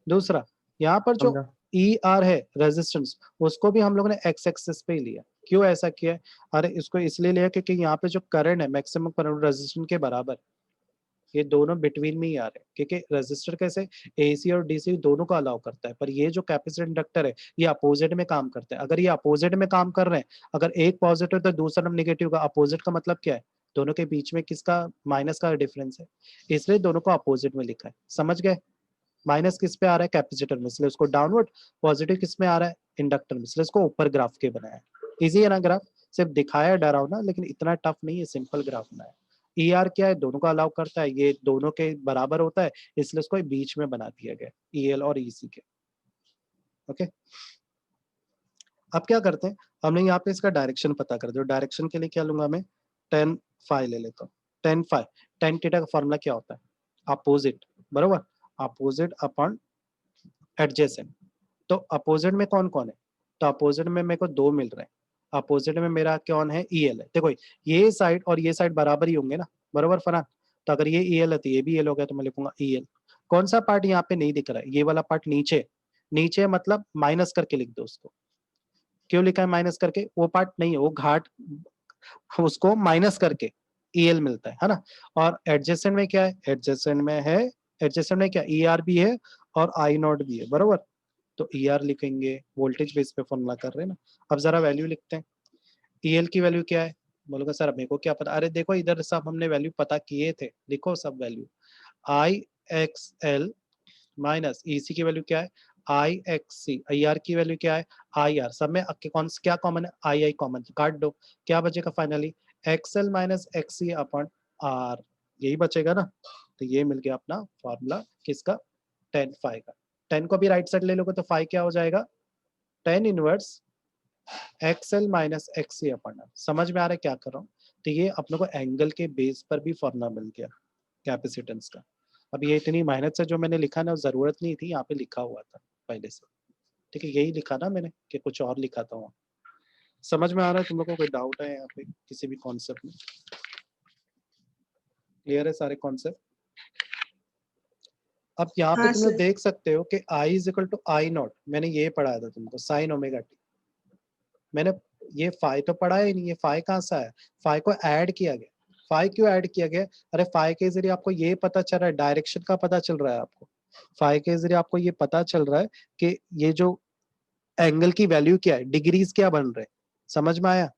दूसरा, यहाँ पर जो समझा। ई आर है रेजिस्टेंस, उसको भी हम लोगों ने एक्स एक्सिस पे ही लिया। क्यों ऐसा किया है, अरे इसको इसलिए लिया क्योंकि यहाँ पे जो करंट है, मैक्सिमम करंट रेजिस्टेंस के बराबर, ये दोनों बिटवीन में ही आ रहे हैं, क्योंकि रेजिस्टर कैसे, एसी और डीसी दोनों को अलाउ करता है, पर ये जो कैपेसिटर इंडक्टर है, ये अपोजिट में काम करता है। अगर ये अपोजिट में काम कर रहे हैं, अगर एक पॉजिटिव तो दूसरा नेगेटिव का, अपोजिट का मतलब क्या है, दोनों के बीच में किसका, माइनस का डिफरेंस है, इसलिए दोनों को अपोजिट में लिखा है। समझ गए, माइनस किस पे आ रहा है, कैपेसिटर में, इसलिए उसको डाउनवर्ड, पॉजिटिव किस में आ रहा है, इंडक्टर में, इसलिए इसको ऊपर ग्राफ के बनाया है। इजी है ना ग्राफ, सिर्फ दिखाया डरावना, लेकिन इतना टफ नहीं है, सिंपल ग्राफ बनाया। ई आर क्या है, दोनों को अलाउ करता है, ये दोनों के बराबर होता है, इसलिए इसको बीच में बना दिया गया, ई एल और ईसी के। ओके, अब क्या करते हैं, हमने यहाँ पे इसका डायरेक्शन पता कर दिया। डायरेक्शन के लिए क्या लूंगा मैं, टेन फाइव ले लेता हूँ। टेन फाइव, टेन थीटा का फॉर्मूला क्या होता है, अपोजिट, बरोबर, अपोजिट अपॉन एडजेसेंट। तो अपोजिट में कौन कौन है, तो अपोजिट में मेरे को दो मिल रहे हैं। अपोजिट में मेरा कौन है, ई एल है। देखो ये साइड और ये साइड बराबर ही होंगे ना, बराबर फरहान। तो अगर ये ई एल है तो ये भी एल हो गया, तो मैं लिखूंगा ई एल। कौन सा पार्ट यहाँ पे नहीं दिख रहा है, ये वाला पार्ट नीचे, नीचे मतलब माइनस करके लिख दो उसको। क्यों लिखा है माइनस करके, वो पार्ट नहीं है, वो घाट उसको माइनस करके EL मिलता है ना। और एडजेसेंट में क्या है, एडजेसेंट में है, एडजेसेंट में क्या ER भी है और I नॉट भी है, बरोबर। तो ER लिखेंगे, वोल्टेज बेस पे फॉर्मूला कर रहे हैं ना। अब जरा वैल्यू लिखते हैं। EL की वैल्यू क्या है, बोलोगे सर मेरे को क्या पता। अरे देखो इधर सब हमने वैल्यू पता किए थे, लिखो सब वैल्यू। IXL माइनस EC की वैल्यू क्या है IXC, IR की वैल्यू क्या है IR। सब में कौन क्या कॉमन है, II कॉमन, काट दो। क्या बचेगा finally XL minus XC upon R, यही बचेगा ना। तो ये मिल गया अपना फॉर्मूला किसका, tan फाई का। tan को भी राइट साइड ले लोगे तो फाई क्या हो जाएगा, tan inverse XL minus XC upon R। समझ में आ रहा है क्या कर रहा हूँ। तो ये अपने को एंगल के बेस पर भी फॉर्मूला मिल गया कैपेसिटेंस का। अब ये इतनी मेहनत से जो मैंने लिखा ना जरूरत नहीं थी, यहाँ पे लिखा हुआ था पहले से। ठीक है, यही लिखा ना मैंने कि कुछ और लिखा था वहाँ। समझ में आ रहा है तुम लोग को, कोई डाउट है यहाँ पे किसी भी कॉन्सेप्ट में, क्लियर है सारे कॉन्सेप्ट। अब यहाँ पे हाँ तुम लोग सर। देख सकते हो कि I is equal to I naught, मैंने ये पढ़ाया था तुमको साइन ओमेगा टी। मैंने ये फाई तो पढ़ा ही नहीं, ये फाई कहाँ से आया, फाई को ऐड किया गया। फाई क्यों ऐड किया गया, अरे फाई के जरिए आपको ये पता चल रहा है, डायरेक्शन का पता चल रहा है आपको। फाई के जरिए आपको ये पता चल रहा है कि ये जो एंगल की वैल्यू क्या है, डिग्रीज क्या बन रहे हैं। समझ में आया,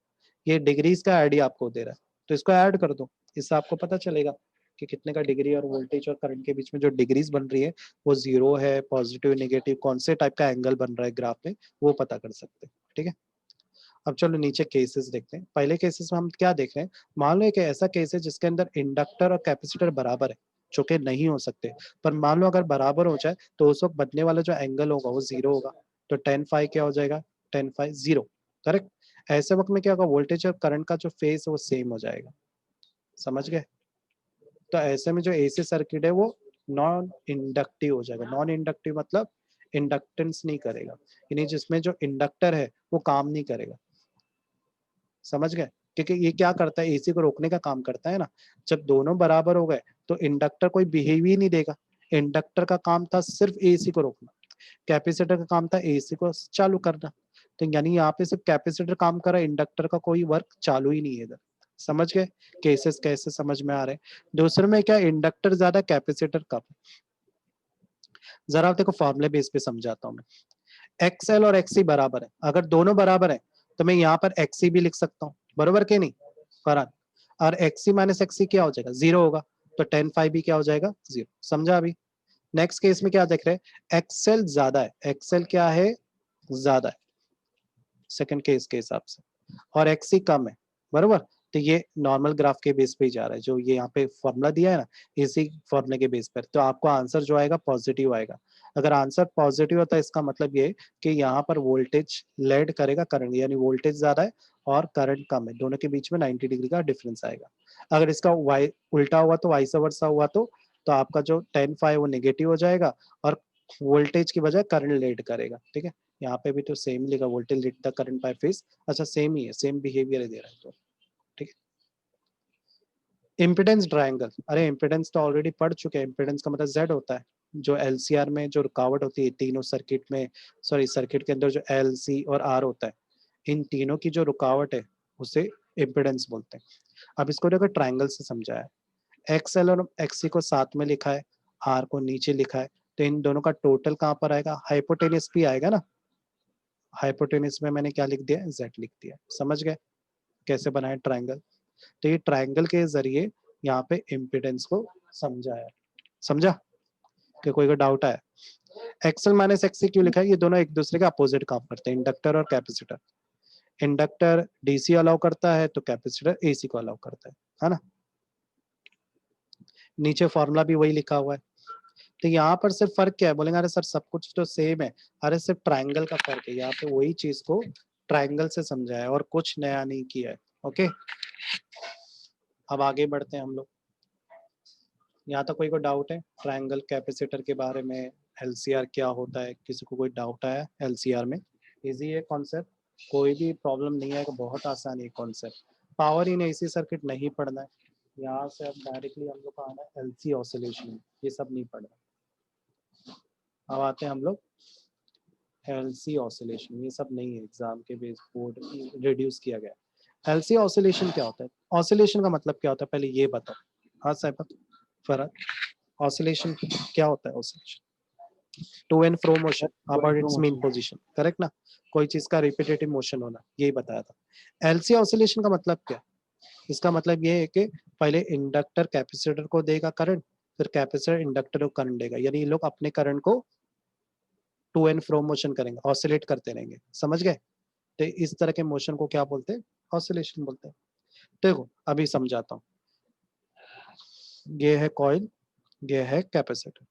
ये डिग्रीज का आइडिया आपको दे रहा है, तो इसको ऐड कर दो, इससे आपको पता चलेगा कि कितने का डिग्री और वोल्टेज और करंट के बीच में जो डिग्रीज बन रही है वो जीरो है, पॉजिटिव नेगेटिव कौन से टाइप का एंगल बन रहा है ग्राफ में, वो पता कर सकते हैं। ठीक है, अब चलो नीचे केसेस देखते हैं। पहले केसेस में हम क्या देख रहे हैं, मान लो एक ऐसा केस है जिसके अंदर इंडक्टर और कैपेसिटर बराबर है, जो कि नहीं हो सकते, पर मान लो अगर बराबर हो जाए तो उस वक्त बनने वाला जो एंगल होगा वो जीरो होगा। तो tan फाई क्या हो जाएगा, tan फाई जीरो, करेक्ट। ऐसे वक्त में क्या होगा, वोल्टेज और करंट का जो फेस है वो सेम हो जाएगा। समझ गए। तो ऐसे में जो AC सर्किट है वो नॉन इंडक्टिव हो जाएगा। नॉन इंडक्टिव मतलब इंडक्टेंस नहीं करेगा, यानी जिसमें जो इंडक्टर है वो काम नहीं करेगा। समझ गए, क्योंकि ये क्या करता है, AC को रोकने का काम करता है ना। जब दोनों बराबर हो गए तो इंडक्टर कोई बिहेव ही नहीं देगा। इंडक्टर का काम था सिर्फ AC को रोकना, कैपेसिटर का काम था AC को चालू करना। तो यानी यहाँ पे सिर्फ कैपेसिटर काम कर रहा है, इंडक्टर का कोई वर्क चालू ही नहीं है इधर। समझ गए, केसेस कैसे समझ में आ रहे हैं। दूसरे में क्या, इंडक्टर ज्यादा कैपेसिटर कम। जरा देखो फॉर्मूले बेस पे समझाता हूँ मैं। XL और XC बराबर है, अगर दोनों बराबर है तो मैं यहाँ पर XC भी लिख सकता हूँ, बरोबर के नहीं फरहान। और XC माइनस XC क्या हो जाएगा, जीरो होगा। तो tan फाइव भी क्या हो जाएगा, जीरो। समझा अभी। नेक्स्ट केस में क्या देख रहे हैं, XL ज्यादा है, XL क्या है, ज्यादा है सेकंड केस के हिसाब से, और XC कम है, बरोबर। तो ये नॉर्मल ग्राफ के बेस पे ही जा रहा है, जो ये यहाँ पे फॉर्मूला दिया है ना, इसी फॉर्मूले के बेस पर। तो आपको आंसर जो आएगा पॉजिटिव आएगा। अगर आंसर पॉजिटिव होता है इसका मतलब ये कि यहाँ पर वोल्टेज लेड करेगा करंट, यानी वोल्टेज ज्यादा है और करंट कम है, दोनों के बीच में 90 डिग्री का डिफरेंस आएगा। अगर इसका वाई उल्टा हुआ तो वाइस वर्सा हुआ तो आपका जो tan फाइव वो नेगेटिव हो जाएगा और वोल्टेज की बजाय करंट लीड करेगा। ठीक है, यहाँ पे भी तो सेम लिखा, voltage lead the current by phase. अच्छा सेम ही है, सेम बिहेवियर दे रहा है तो। ठीक है, इम्पिडेंस ट्रायंगल, अरे इम्पिडेंस तो ऑलरेडी पढ़ चुके हैं। इम्पिडेंस का मतलब जेड होता है, जो LCR में जो रुकावट होती है तीनों सर्किट में, सॉरी सर्किट के अंदर जो L C और R होता है, इन तीनों की जो रुकावट है उसे इम्पिडेंस बोलते हैं। अब इसको देखो ट्रायंगल से समझाया, XL और XC को साथ में लिखा है, R को नीचे लिखा है, तो इन दोनों का टोटल कहाँ पर आएगा, हाइपोटेनस भी आएगा ना। हाइपोटेनस में मैंने क्या लिख दिया, Z लिख दिया। समझ गए कैसे बनाए ट्रायंगल। तो ये ट्रायंगल के जरिए यहाँ पे इम्पिडेंस को समझाया, समझा कि कोई का डाउट आया। एक्सएल माइनस एक्सी क्यों लिखा है, ये दोनों एक दूसरे के अपोजिट काम करते हैं, इंडक्टर और कैपेसिटर। इंडक्टर डीसी अलाउ करता है तो कैपेसिटर एसी को अलाउ करता है ना। नीचे फॉर्मूला भी वही लिखा हुआ है। तो यहाँ पर सिर्फ फर्क क्या है, बोलेंगे अरे सर सब कुछ तो सेम है, अरे सिर्फ ट्रायंगल का फर्क है। यहाँ पे वही चीज को ट्रायंगल से समझाया है और कुछ नया नहीं किया है। ओके, अब आगे बढ़ते हैं हम लोग। यहाँ तक कोई डाउट है ट्रायंगल कैपेसिटर के बारे में, LCR क्या होता है, किसी को कोई डाउट आया LCR में। इजी है कॉन्सेप्ट, कोई भी प्रॉब्लम नहीं है, बहुत आसान है concept. Power in AC circuit नहीं पढ़ना है, यहाँ से अब डायरेक्टली हम लोग का आना है LC ऑसिलेशन, ये सब नहीं पढ़ना। अब आते हैं हम लोग LC ऑसिलेशन, ये सब नहीं है, एग्जाम के बेस बोर्ड रिड्यूस किया गया। एलसी ऑसिलेशन क्या होता है? ऑसिलेशन का मतलब क्या होता है पहले ये बताओ। हाँ साहब फरहाद, ऑसिलेशन क्या होता है? Oscillation to and fro motion about its mean position, correct ना? कोई चीज का रिपीटेटिव मोशन होना, यही बताया था। एलसी ऑसिलेशन का मतलब क्या? इसका मतलब ये है कि पहले इंडक्टर कैपेसिटर को देगा करंट, फिर कैपेसिटर इंडक्टर को करंट देगा, यानी ये लोग अपने करंट को टू एंड फ्रो मोशन करेंगे, ऑसिलेट करते रहेंगे, समझ गए? तो इस तरह के मोशन को क्या बोलते हैं? ऑसिलेशन बोलते हैं। देखो अभी समझाता हूँ। ये है कॉइल, ये है कैपेसिटर,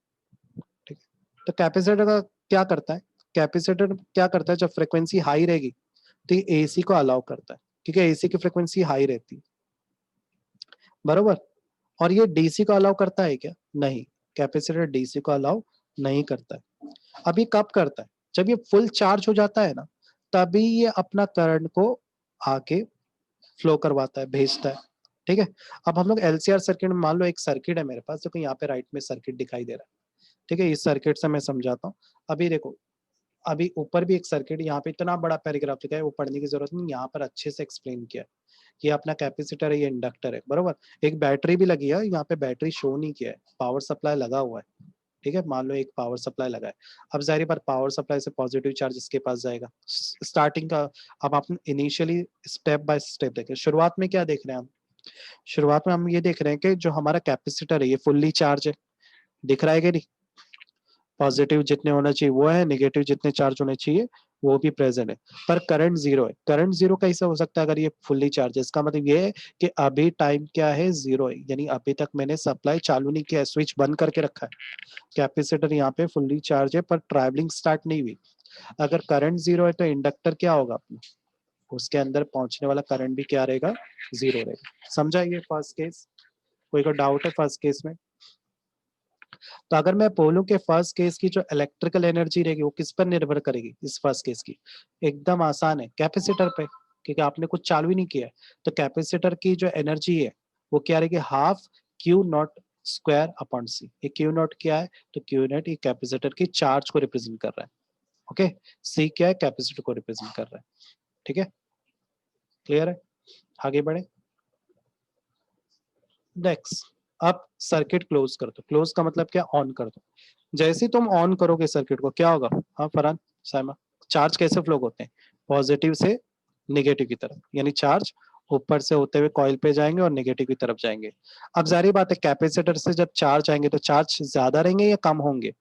ठीक है? तो कैपेसिटर का क्या करता है? कैपेसिटर क्या करता है, जब फ्रीक्वेंसी हाई रहेगी तो ये एसी को अलाउ करता है, क्योंकि एसी की फ्रीक्वेंसी हाई रहती है, बरोबर? और ये डीसी को अलाउ करता है क्या? नहीं, कैपेसिटर डीसी को अलाउ नहीं करता है। अभी कब करता है? जब ये फुल चार्ज हो जाता है ना, तभी ये अपना करंट को आगे फ्लो करवाता है, भेजता है, ठीक है? अब हम लोग एलसीआर सर्किट में, मान लो एक सर्किट है मेरे पास, देखो यहाँ पे राइट में सर्किट दिखाई दे रहा है, ठीक है? इस सर्किट से मैं समझाता हूँ। अभी देखो, अभी ऊपर भी एक सर्किट, यहाँ पे इतना बड़ा पैराग्राफ लिखा है, वो पढ़ने की जरूरत नहीं, यहाँ पर अच्छे से एक्सप्लेन किया है। ये अपना कैपेसिटर है, ये इंडक्टर है, बरोबर? एक बैटरी भी लगी है, यहाँ पे बैटरी शो नहीं किया है, पावर सप्लाई लगा हुआ है, ठीक है? मान लो एक पावर सप्लाई लगा है। अब जाहिर बात पावर सप्लाई से पॉजिटिव चार्ज इसके पास जाएगा, स्टार्टिंग का। अब आप इनिशियली स्टेप बाय स्टेप देखें, शुरुआत में क्या देख रहे हैं हम? शुरुआत में हम ये देख रहे हैं कि जो हमारा कैपेसिटर है ये फुल्ली चार्ज है, दिख रहा है कि नहीं? पॉजिटिव जितने होना चाहिए वो है, नेगेटिव जितने चार्ज होने चाहिए वो भी प्रेजेंट है, पर करंट जीरो है। करंट जीरो कैसे हो सकता है अगर ये फुल्ली चार्ज है? इसका मतलब ये है कि अभी टाइम क्या है? जीरो है, यानी अभी तक मैंने सप्लाई चालू नहीं किया है, स्विच बंद करके रखा है। कैपेसिटर यहाँ पे फुल्ली चार्ज है पर ट्रैवलिंग स्टार्ट नहीं हुई। अगर करंट जीरो है तो इंडक्टर क्या होगा अपना? उसके अंदर पहुंचने वाला करंट भी क्या रहेगा? जीरो रहेगा। समझा ये फर्स्ट केस? कोई को डाउट है फर्स्ट केस में? तो अगर मैं बोलूं कि फर्स्ट केस की जो इलेक्ट्रिकल एनर्जी रहेगी वो किस पर निर्भर करेगी? इस फर्स्ट केस की एकदम आसान है, कैपेसिटर पे, क्योंकि आपने कुछ चालू ही नहीं किया है। तो कैपेसिटर की जो एनर्जी है वो क्या रहेगी? Half Q not square upon C. ये क्यू नॉट क्या है? तो क्यू नॉट ये कैपेसिटर की चार्ज को रिप्रेजेंट कर रहा है, ओके? सी क्या है? कैपेसिटर को रिप्रेजेंट कर रहा है, ठीक है? क्लियर है? आगे बढ़े। नेक्स्ट, अब सर्किट क्लोज कर दो। क्लोज का मतलब क्या? ऑन कर दो। जैसे ही तुम ऑन करोगे सर्किट को, क्या होगा? हाँ फरहान, साइमा, चार्ज कैसे फ्लो होते हैं? पॉजिटिव से नेगेटिव की तरफ, यानी चार्ज ऊपर से होते हुए कॉइल पे जाएंगे और नेगेटिव की तरफ जाएंगे। अब जारी बात है, कैपेसिटर से जब चार्ज आएंगे तो चार्ज ज्यादा रहेंगे या कम होंगे?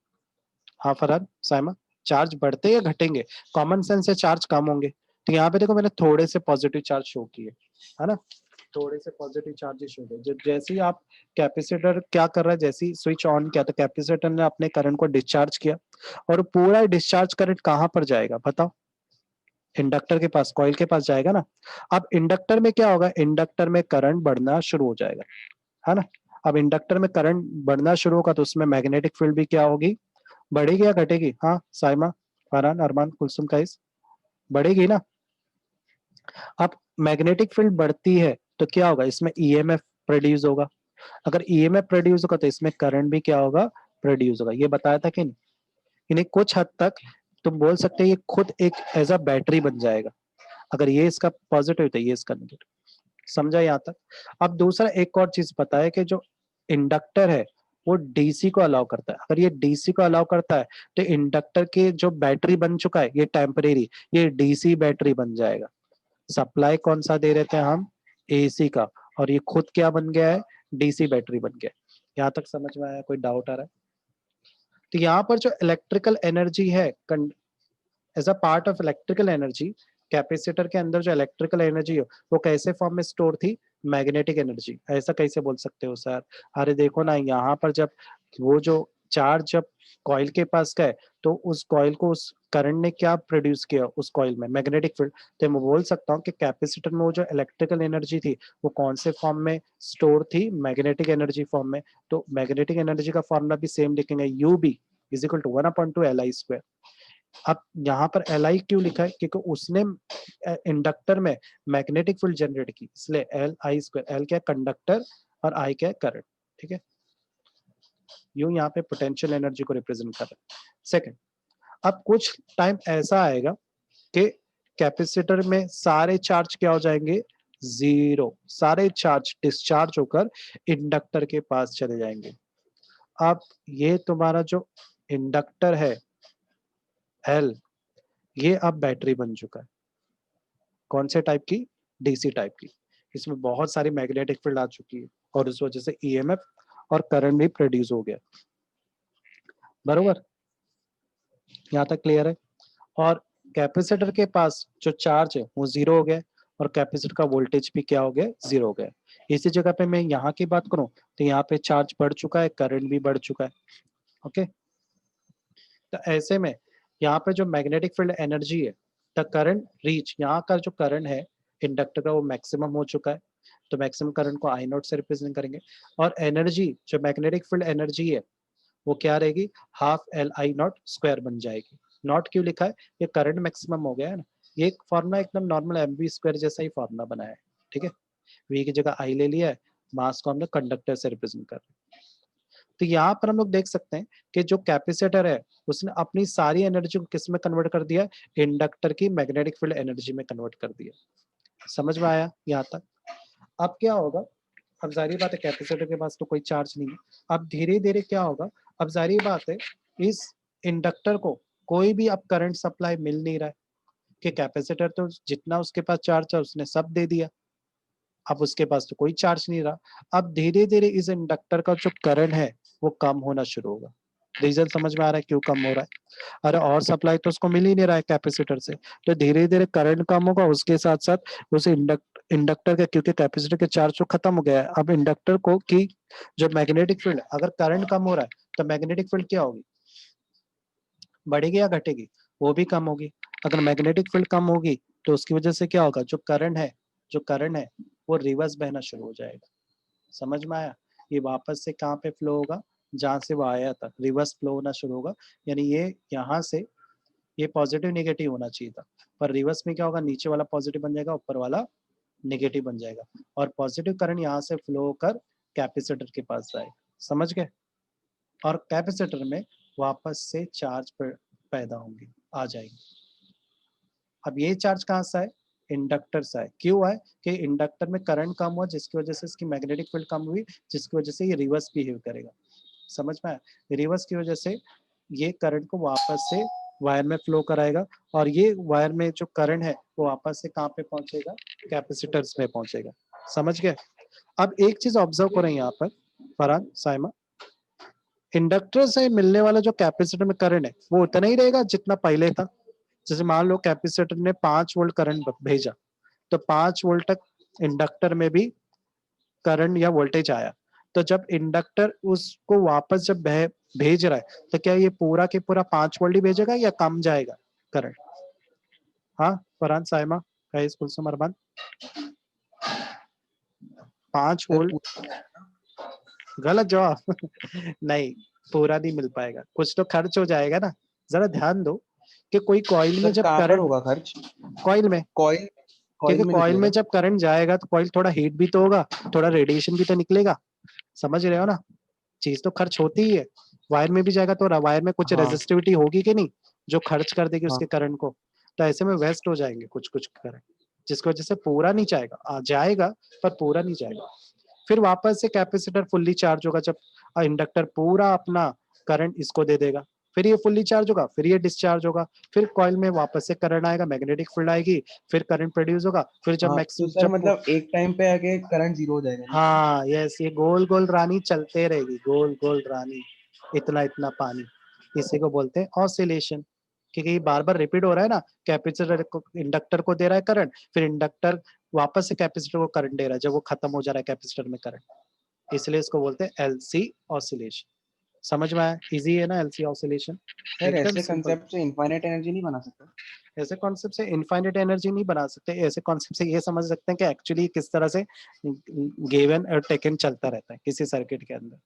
हाँ फरहान, साइमा, चार्ज बढ़ते या घटेंगे? कॉमन सेंस से चार्ज कम होंगे। तो यहाँ पे देखो मैंने थोड़े से पॉजिटिव चार्ज शो किए, है ना? थोड़े से पॉजिटिव चार्जेस हो गए। जैसे ही आप कैपेसिटर क्या कर रहा है, जैसे ही स्विच ऑन किया तो कैपेसिटर ने अपने करंट को डिस्चार्ज किया, और पूरा डिस्चार्ज करंट कहाँ पर जाएगा बताओ? इंडक्टर के पास, कॉइल के पास जाएगा ना। अब इंडक्टर में क्या होगा? इंडक्टर में करंट बढ़ना शुरू हो जाएगा, है ना? अब इंडक्टर में करंट बढ़ना शुरू होगा तो उसमें मैग्नेटिक फील्ड भी क्या होगी? बढ़ेगी या घटेगी? हाँ साइमा, फरहान, अरमान, कुलसुम, काइस, बढ़ेगी ना? अब मैग्नेटिक फील्ड बढ़ती है तो क्या होगा? इसमें ईएमएफ प्रोड्यूस होगा। अगर ईएमएफ प्रोड्यूस होगा तो इसमें करंट भी क्या होगा? प्रोड्यूस होगा। ये बताया था कि नहीं? इन्हें कुछ हद तक तुम बोल सकते हैं ये खुद एक एज अ बैटरी बन जाएगा। अगर ये इसका पॉजिटिव तो ये इसका नेगेटिव। समझा यहाँ तक? अब दूसरा एक और चीज पता है कि जो इंडक्टर है वो डीसी को अलाउ करता है। अगर ये डीसी को अलाउ करता है तो इंडक्टर के जो बैटरी बन चुका है ये टेम्परेरी, ये डीसी बैटरी बन जाएगा। सप्लाई कौन सा दे रहे थे हम? एसी का, और ये खुद क्या बन गया है? डीसी बैटरी बन गया। यहाँ तक समझ में आया? कोई डाउट आ रहा है? तो यहाँ पर जो इलेक्ट्रिकल एनर्जी है, as a part of electrical energy, capacitor के अंदर जो इलेक्ट्रिकल एनर्जी है वो कैसे फॉर्म में स्टोर थी? Magnetic energy. ऐसा कैसे बोल सकते हो सर? अरे देखो ना, यहाँ पर जब वो जो चार्ज जब कॉइल के पास गए तो उस कॉइल को, उस करंट ने क्या प्रोड्यूस किया उस कॉइल में? Magnetic field. तो मैं बोल सकता हूँ कि कैपेसिटर में वो जो इलेक्ट्रिकल एनर्जी थी वो कौन से फॉर्म में स्टोर थी? मैग्नेटिक एनर्जी फॉर्म में। तो मैग्नेटिक एनर्जी का फॉर्मूला भी सेम लिखेंगे, U B is equal to 1/2 LI square. अब यहाँ पर Li क्यों लिखा है? क्योंकि उसने इंडक्टर में मैग्नेटिक फील्ड जनरेट की, इसलिए Li स्क्वायर। L क्या? कंडक्टर, और I क्या? करंट, ठीक है? यूं यहाँ पे पोटेंशियल एनर्जी को रिप्रेजेंट कर रहा है। सेकंड, अब कुछ टाइम ऐसा आएगा कि कैपेसिटर में सारे चार्ज क्या हो जाएंगे? 0, सारे चार्ज डिस्चार्ज होकर इंडक्टर के पास चले जाएंगे। अब ये तुम्हारा जो इंडक्टर है एल, ये अब बैटरी बन चुका है। कौन से टाइप की? डीसी टाइप की। इसमें बहुत सारी मैग्नेटिक फील्ड आ चुकी है और उस वजह से ईएमएफ और करंट भी प्रोड्यूस हो गया। बरोबर, यहाँ तक क्लियर है। और कैपेसिटर के पास जो चार्ज है वो 0 हो गया और कैपेसिटर का वोल्टेज भी क्या हो गया? 0 हो गया। इसी जगह पे मैं यहाँ की बात करूं तो यहाँ पे चार्ज बढ़ चुका है, करंट भी बढ़ चुका है। ओके, तो ऐसे में यहाँ पे जो मैग्नेटिक फील्ड एनर्जी है, द करंट रीच, यहाँ का जो करंट है इंडक्टर का वो मैक्सिमम हो चुका है। तो मैक्सिमम करंट को आई नॉट से रिप्रेजेंट करेंगे और एनर्जी जो मैग्नेटिक फील्ड एनर्जी है वो क्या रहेगी? Half L I not square बन जाएगी। नॉट क्यों लिखा है? ये करंट मैक्सिमम हो गया है ना। ये एक फॉर्मूला एकदम नॉर्मल एम वी स्क्वायर जैसा ही फॉर्मूला बनाया है। ठीक है, वी की जगह आई ले लिया है, मास को हमने कंडक्टर से रिप्रेजेंट कर रहे हैं। तो यहाँ पर हम लोग देख सकते हैं कि जो कैपेसिटर है उसने अपनी सारी एनर्जी को किस में कन्वर्ट कर दिया? इंडक्टर की मैग्नेटिक फील्ड एनर्जी में कन्वर्ट कर दिया। समझ में आया यहाँ तक? अब क्या होगा? अब जाहिर बात है कैपेसिटर के पास तो कोई चार्ज नहीं है। अब धीरे धीरे क्या होगा? अब जाहिर बात है इस इंडक्टर को कोई भी अब करंट सप्लाई मिल नहीं रहा है कि कैपेसिटर तो जितना उसके पास चार्ज है उसने सब दे दिया, अब उसके पास तो कोई चार्ज नहीं रहा। अब धीरे धीरे इस इंडक्टर का जो करंट है वो कम होना शुरू होगा। रीजन समझ में आ रहा है क्यों कम हो रहा है? अरे और सप्लाई तो उसको मिल ही नहीं रहा है कैपेसिटर से, तो धीरे धीरे करंट कम होगा, उसके साथ साथ उस इंडक्टर का, क्योंकि कैपेसिटर के चार्ज तो खत्म हो गया है, अब इंडक्टर को की जो मैग्नेटिक फील्ड, अगर करंट कम हो रहा है तो मैग्नेटिक फील्ड क्या होगी? बढ़ेगी या घटेगी? वो भी कम होगी। अगर मैग्नेटिक फील्ड कम होगी तो उसकी वजह से क्या होगा? जो करंट है वो रिवर्स बहना शुरू हो जाएगा। समझ में आया? ये वापस से कहाँ पे फ्लो होगा? जहां से वो आया था, रिवर्स फ्लो होना शुरू होगा। यानी ये यहाँ से ये पॉजिटिव नेगेटिव होना चाहिए था, पर रिवर्स में क्या होगा? नीचे वाला पॉजिटिव बन जाएगा, ऊपर वाला नेगेटिव बन जाएगा और पॉजिटिव करंट यहाँ से फ्लो होकर कैपेसिटर के पास जाएगा। समझ गए? और कैपेसिटर में वापस से चार्ज पैदा होंगे, आ जाएंगे। अब ये चार्ज कहाँ से आए? इंडक्टर से आए। क्यों आए? कि इंडक्टर में करंट कम हुआ जिसकी वजह से इसकी मैग्नेटिक फील्ड कम हुई, जिसकी वजह से ये रिवर्स बिहेव करेगा। समझ में आया? रिवर्स की वजह से ये करंट को वापस से वायर में फ्लो कराएगा और ये वायर में जो करंट है वो वापस से कहाँ पे पहुंचेगा? कैपेसिटर्स में पहुंचेगा। समझ गए? अब एक चीज ऑब्जर्व करें यहाँ पर, फरहान, साइमा, इंडक्टर से मिलने वाला जो कैपेसिटर में करंट है वो उतना ही रहेगा जितना पहले था। जैसे मान लो कैपेसिटर ने 5 वोल्ट करंट भेजा, तो 5 वोल्ट तक इंडक्टर में भी करंट या वोल्टेज आया। तो जब इंडक्टर उसको वापस जब भेज रहा है तो क्या ये पूरा के पूरा 5 वोल्ट ही भेजेगा या कम जाएगा करंट? हाँ फरहान, साइमा, गाइस, कुलसुम, अरमान, 5 वोल्ट? गलत जवाब। नहीं, पूरा नहीं मिल पाएगा, कुछ तो खर्च हो जाएगा ना। जरा ध्यान दो कि कोई कॉइल में सर जब कहाँ पर करंट, होगा खर्च? कॉइल में, कॉइल, क्योंकि कॉइल में कॉइल में निकलेगा। जब करंट जाएगा तो कॉइल थोड़ा हीट भी तो होगा, थोड़ा रेडिएशन भी तो निकलेगा। समझ रहे हो ना? चीज तो खर्च होती ही है। वायर में भी जाएगा तो वायर में कुछ हाँ रेजिस्टिविटी होगी कि नहीं, जो खर्च कर देगी हाँ। उसके करंट को। तो ऐसे में वेस्ट हो जाएंगे कुछ कुछ करंट, जिसकी वजह से पूरा नहीं जाएगा, जाएगा पर पूरा नहीं जाएगा। फिर वापस से कैपेसिटर फुल्ली चार्ज होगा जब इंडक्टर पूरा अपना करंट इसको दे देगा, फिर ये फुल्ली चार्ज होगा, फिर ये डिस्चार्ज होगा, फिर कॉइल में वापस से करंट आएगा, मैग्नेटिक फील्ड आएगी, फिर करंट प्रोड्यूस होगा, फिर जब हाँ तो मैक्सिमम सर जब मतलब एक टाइम पे आके करंट जीरो हो जाएगा ना? हाँ यस, ये गोल गोल रानी चलते रहेगी, गोल गोल रानी, इतना इतना पानी। इसी को बोलते हैं ऑसिलेशन, क्योंकि ये बार बार रिपीट हो रहा है ना। कैपेसिटर को इंडक्टर को दे रहा है करंट, फिर इंडक्टर वापस से कैपेसिटर को करंट दे रहा है जब वो खत्म हो जा रहा है कैपेसिटर में करंट, इसलिए इसको बोलते हैं एलसी ऑसिलेशन। समझ में आया? इजी है ना एलसी ऑसिलेशन? सर एकदम ऐसे सिंपल। कंसेप्ट से इनफाइनाइट एनर्जी नहीं बना सकता? ऐसे कॉन्सेप्ट से इनफाइनाइट एनर्जी नहीं बना सकते, ऐसे कॉन्सेप्ट से ये समझ सकते हैं कि एक्चुअली किस तरह से गिवन और टेकन चलता रहता है किसी सर्किट के अंदर।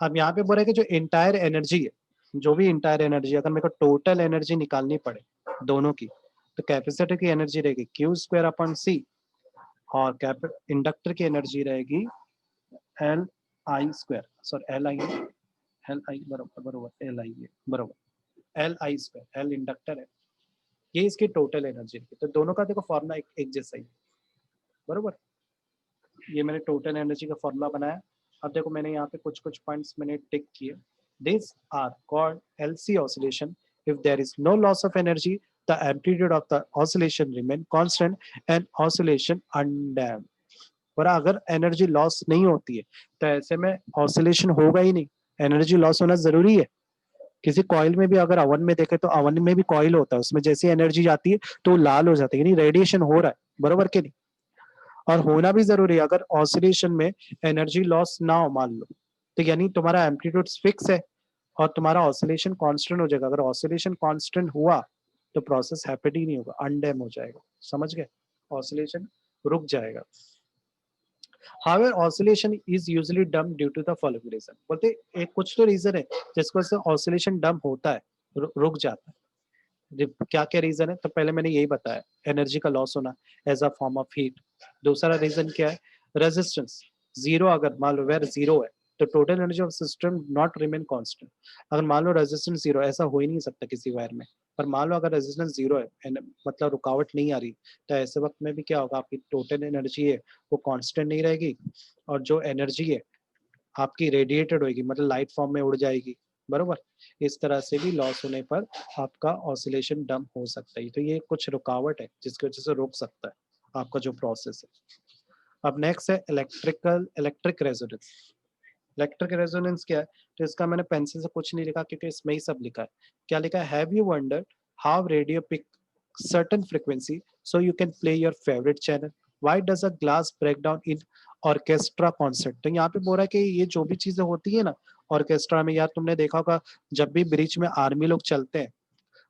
अब यहाँ पे बोल रहे हैं कि जो इंटायर एनर्जी है, जो भी इंटायर एनर्जी, अगर मेरे को टोटल एनर्जी निकालनी पड़े दोनों की, तो कैपेसिटर की एनर्जी रहेगी क्यू स्क्वायर अपॉन सी और इंडक्टर की एनर्जी रहेगी L I square, sorry L I, L I बरोबर बरोबर एल आई है बरोबर, L I square, L inductor है ये इसकी टोटल एनर्जी की, तो दोनों का देखो फॉर्मूला एक जैसा ही, बरोबर। ये मैंने टोटल एनर्जी का फॉर्मूला बनाया। अब देखो मैंने यहाँ पे कुछ कुछ पॉइंट्स मैंने टिक किए। This are called LC oscillation if there is no loss of energy, the amplitude of the oscillation remain constant and oscillation undamped। पर अगर एनर्जी लॉस नहीं होती है तो ऐसे में ऑसिलेशन होगा ही नहीं, एनर्जी लॉस होना जरूरी है। किसी कॉइल में भी अगर अवन में देखे तो अवन में भी कॉइल होता है, उसमें जैसी एनर्जी जाती है तो वो लाल हो जाती है, यानी रेडिएशन हो रहा है, बरोबर के नहीं। और होना भी जरूरी है, अगर ऑसिलेशन में एनर्जी लॉस ना हो मान लो, तो यानी तुम्हारा एम्पलीट्यूड फिक्स है और तुम्हारा ऑसिलेशन कांस्टेंट हो जाएगा। अगर ऑसिलेशन कांस्टेंट हुआ तो प्रोसेस हैपेट ही नहीं होगा, अनडैम हो जाएगा, समझ गए, ऑसिलेशन रुक जाएगा। However, oscillation is usually dumb due to the following reason। बोलते एक कुछ तो रीजन है जिसको से ऑसिलेशन डम होता है, रुक जाता है। क्या क्या रीजन है, तो पहले मैंने यही बताया, एनर्जी का लॉस होना as a form of heat. दूसरा रीजन क्या है, रेजिस्टेंस जीरो, अगर मान लो वेर जीरो है तो total energy of system not remain constant. अगर मान लो रेजिस्टेंस जीरो, ऐसा हो ही नहीं सकता किसी वायर में, पर मान लो अगर रेजिस्टेंस जीरो है मतलब रुकावट नहीं आ रही, तो ऐसे वक्त में भी क्या होगा, आपकी टोटल एनर्जी है वो कांस्टेंट नहीं रहेगी, और जो एनर्जी है आपकी रेडिएटेड होगी, मतलब लाइट फॉर्म में उड़ जाएगी, बरोबर। इस तरह से भी लॉस होने पर आपका ऑसिलेशन डम हो सकता है। तो ये कुछ रुकावट है जिसकी वजह से रोक सकता है आपका जो प्रोसेस है। अब नेक्स्ट है इलेक्ट्रिक रेजोनेंस। इलेक्ट्रिक रेजोनेंस क्या है, तो इसका मैंने पेंसिल से कुछ नहीं लिखा क्योंकि इसमें ही सब लिखा है। क्या लिखा है, have you wondered how radio pick certain frequency so you can play your favorite channel, why does a glass break down in orchestra concert। तो यहाँ पे बोल रहा है कि ये जो भी चीजें होती है ना ऑर्केस्ट्रा में, यार तुमने देखा होगा जब भी ब्रिज में आर्मी लोग चलते हैं,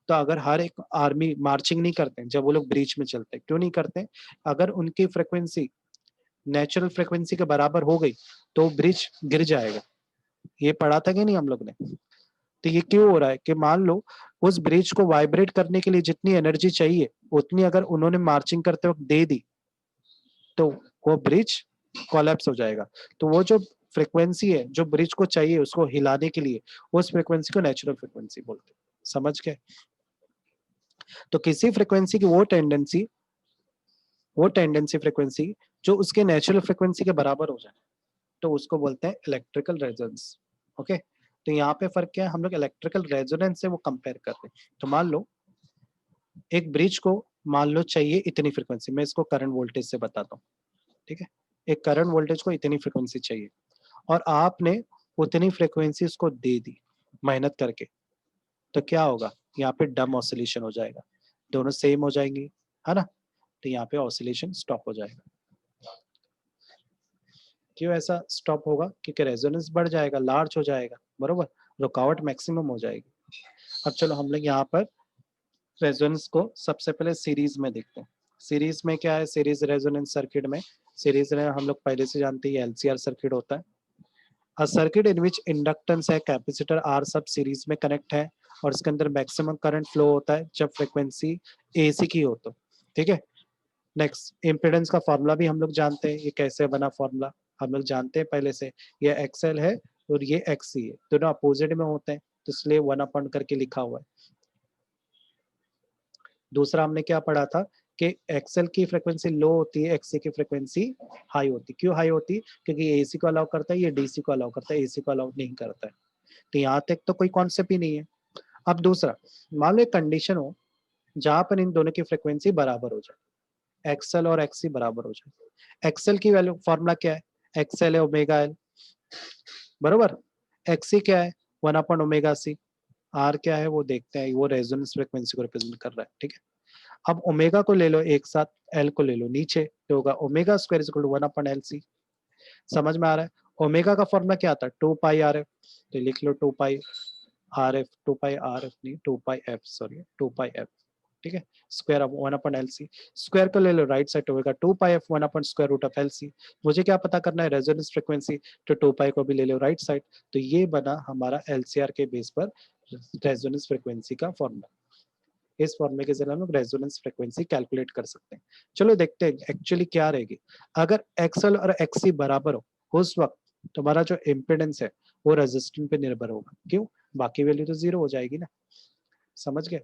तो अगर हर एक आर्मी मार्चिंग नहीं करते हैं जब वो लोग ब्रिज में चलते हैं, क्यों नहीं करते, अगर उनकी फ्रिक्वेंसी नेचुरल फ्रिक्वेंसी के बराबर हो गई तो ब्रिज गिर जाएगा। ये पढ़ा था कि नहीं हम लोग ने। तो ये क्यों हो रहा है कि मान लो उस ब्रिज को वाइब्रेट करने के लिए जितनी एनर्जी चाहिए उतनी अगर उन्होंने मार्चिंग करते वक्त दे दी तो वो ब्रिज कोलैप्स हो जाएगा। तो वो जो फ्रिक्वेंसी है जो ब्रिज को चाहिए उसको हिलाने के लिए, उस फ्रिक्वेंसी को नेचुरल फ्रिक्वेंसी बोलते हैं, समझ गए। तो किसी फ्रिक्वेंसी की वो टेंडेंसी फ्रिक्वेंसी जो उसके नेचुरल फ्रिक्वेंसी के बराबर हो जाए तो उसको बोलते हैं इलेक्ट्रिकल रेजोनेंस। ओके, तो यहाँ पे फर्क क्या है, हम लोग इलेक्ट्रिकल रेजोनेंस से वो कंपेयर करते हैं। तो मान लो एक ब्रिज को मान लो चाहिए इतनी फ्रिक्वेंसी, मैं इसको करंट वोल्टेज से बताता हूँ, ठीक है। एक करंट वोल्टेज को इतनी फ्रिक्वेंसी चाहिए और आपने उतनी फ्रिक्वेंसी उसको दे दी मेहनत करके, तो क्या होगा, यहाँ पे डम ऑसिलेशन हो जाएगा, दोनों सेम हो जाएंगी, है ना। तो यहाँ पे ऑसिलेशन स्टॉप हो जाएगा। क्यों ऐसा स्टॉप होगा, क्योंकि रेजोनेंस बढ़ जाएगा, लार्ज हो जाएगा, बरोबर, रुकावट मैक्सिमम हो जाएगी। अब चलो हम लोग यहाँ पर रेजोनेंस को सबसे पहले सीरीज में देखते हैं। सीरीज में क्या है, सीरीज रेजोनेंस सर्किट में, सीरीज में हम लोग पहले से जानते हैं एलसीआर सर्किट होता है। A circuit in which inductance है, कैपेसिटर आर सब सीरीज में कनेक्ट है और इसके अंदर मैक्सिमम करंट फ्लो होता है जब फ्रिक्वेंसी एसी की हो तो, ठीक है। नेक्स्ट, इम्पिडेंस का फॉर्मूला भी हम लोग जानते हैं, ये कैसे बना फॉर्मूला हम लोग जानते हैं पहले से, ये एक्सएल है और ये एक्सी है, दोनों अपोजिट में होते हैं तो इसलिए 1 करके लिखा हुआ है। दूसरा हमने क्या पढ़ा था कि एक्सएल की फ्रिक्वेंसी लो होती है, एक्सी की फ्रिक्वेंसी हाई होती है। क्यों हाई होती है, क्योंकि ये एसी को अलाउ करता है, ये डीसी को अलाउ करता है, एसी को अलाउ नहीं करता है। तो यहाँ तक तो कोई कॉन्सेप्ट ही नहीं है। अब दूसरा, मान लो एक कंडीशन हो जहां पर इन दोनों की फ्रिक्वेंसी बराबर हो जाए, एक्सएल और एक्सी बराबर हो जाए। एक्सएल की वैल्यू फॉर्मूला क्या है, एक्सएल है ओमेगा एल, बरोबर। एक्सी क्या है, 1/ओमेगा सी। आर क्या है वो देखते हैं, वो रेजोनेंस फ्रिक्वेंसी को रिप्रेजेंट कर रहा है, ठीक है। अब ओमेगा को ले लो एक साथ, एल को ले लो नीचे, तो होगा omega square is equal to 1/LC। समझ में आ रहा है। ओमेगा का फॉर्मूला क्या आता है, 2πRF, तो लिख लो 2πRF, 2πRF नहीं 2πF, सॉरी 2πF, ठीक है। स्क्वायर ऑफ 1/LC, स्क्वायर को ले लो राइट साइड, होगा 2πF 1/√LC। मुझे क्या पता करना है, रेजोनेंस फ्रिक्वेंसी, तो 2π को भी ले लो राइट साइड। तो ये बना हमारा एलसीआर के बेस पर रेजोनेंस फ्रिक्वेंसी का फॉर्मूला। इस फॉर्मूले के जरिए हम लोग रेजोनेंस फ्रिक्वेंसी कैलकुलेट कर सकते हैं। चलो देखते हैं एक्चुअली क्या रहेगी। अगर एक्सएल और एक्सी बराबर हो उस वक्त तुम्हारा जो इम्पिडेंस है वो रेजिस्टेंस पे निर्भर होगा। क्यों, बाकी वैल्यू तो जीरो हो जाएगी ना, समझ गए।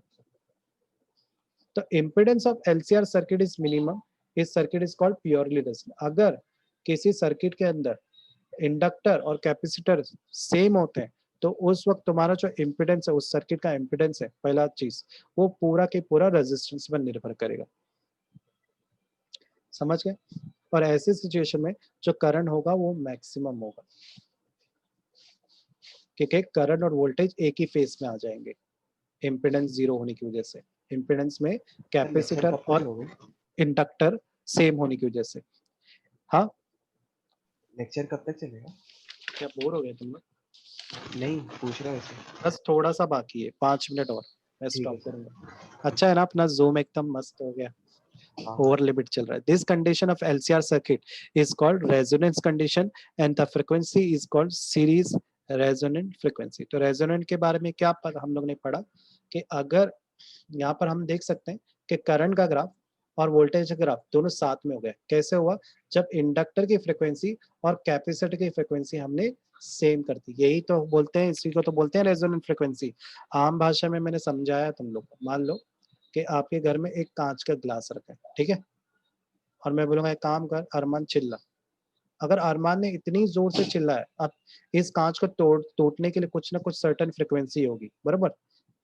तो impedance of LCR circuit is minimum, इस circuit is called purely resistive. अगर किसी सर्किट के अंदर इंडक्टर और कैपेसिटर सेम होते हैं तो उस वक्त तुम्हारा जो इम्पिडेंस है, उस सर्किट का इम्पिडेंस है, पहला चीज वो पूरा के पूरा रेजिस्टेंस पर निर्भर करेगा। समझ गए? और ऐसी सिचुएशन में जो करंट होगा वो मैक्सिमम होगा, क्योंकि करंट और वोल्टेज एक ही फेस में आ जाएंगे इम्पिडेंस जीरो होने की वजह से, इम्पिडेंस में लेक्चर कैपेसिटर कब तक और लोगे? इंडक्टर सेम होने की वजह से। हाँ, लेक्चर कब तक चलेगा? क्या बोर हो गए तुम लोग? नहीं, पूछ रहा हूँ ऐसे। बस थोड़ा सा बाकी है, 5 मिनट और मैं ठीक स्टॉप है सर। करूंगा। अच्छा है ना, अपना जूम एकदम मस्त हो गया, हाँ। ओवर लिमिट चल रहा है। This condition of LCR circuit is called resonance condition and the frequency is called series resonant frequency. तो रेजोनेंट के बारे में क्या हम लोग ने पढ़ा कि अगर यहाँ पर हम देख सकते हैं कि करंट का ग्राफ और वोल्टेज का ग्राफ दोनों साथ में हो गए। कैसे हुआ? जब इंडक्टर की फ्रीक्वेंसी और कैपेसिटर की फ्रीक्वेंसी हमने सेम कर दी। यही तो बोलते हैं, इसी को तो बोलते हैं रेजोनेंट फ्रीक्वेंसी। आम भाषा में मैंने समझाया तुम लोग को। मान लो कि आपके घर में एक कांच का ग्लास रखा है, ठीक है, और मैं बोलूंगा एक काम कर अरमान चिल्ला। अगर अरमान ने इतनी जोर से चिल्लाया, अब इस कांच को टूटने के लिए कुछ ना कुछ सर्टेन फ्रिक्वेंसी होगी, बराबर?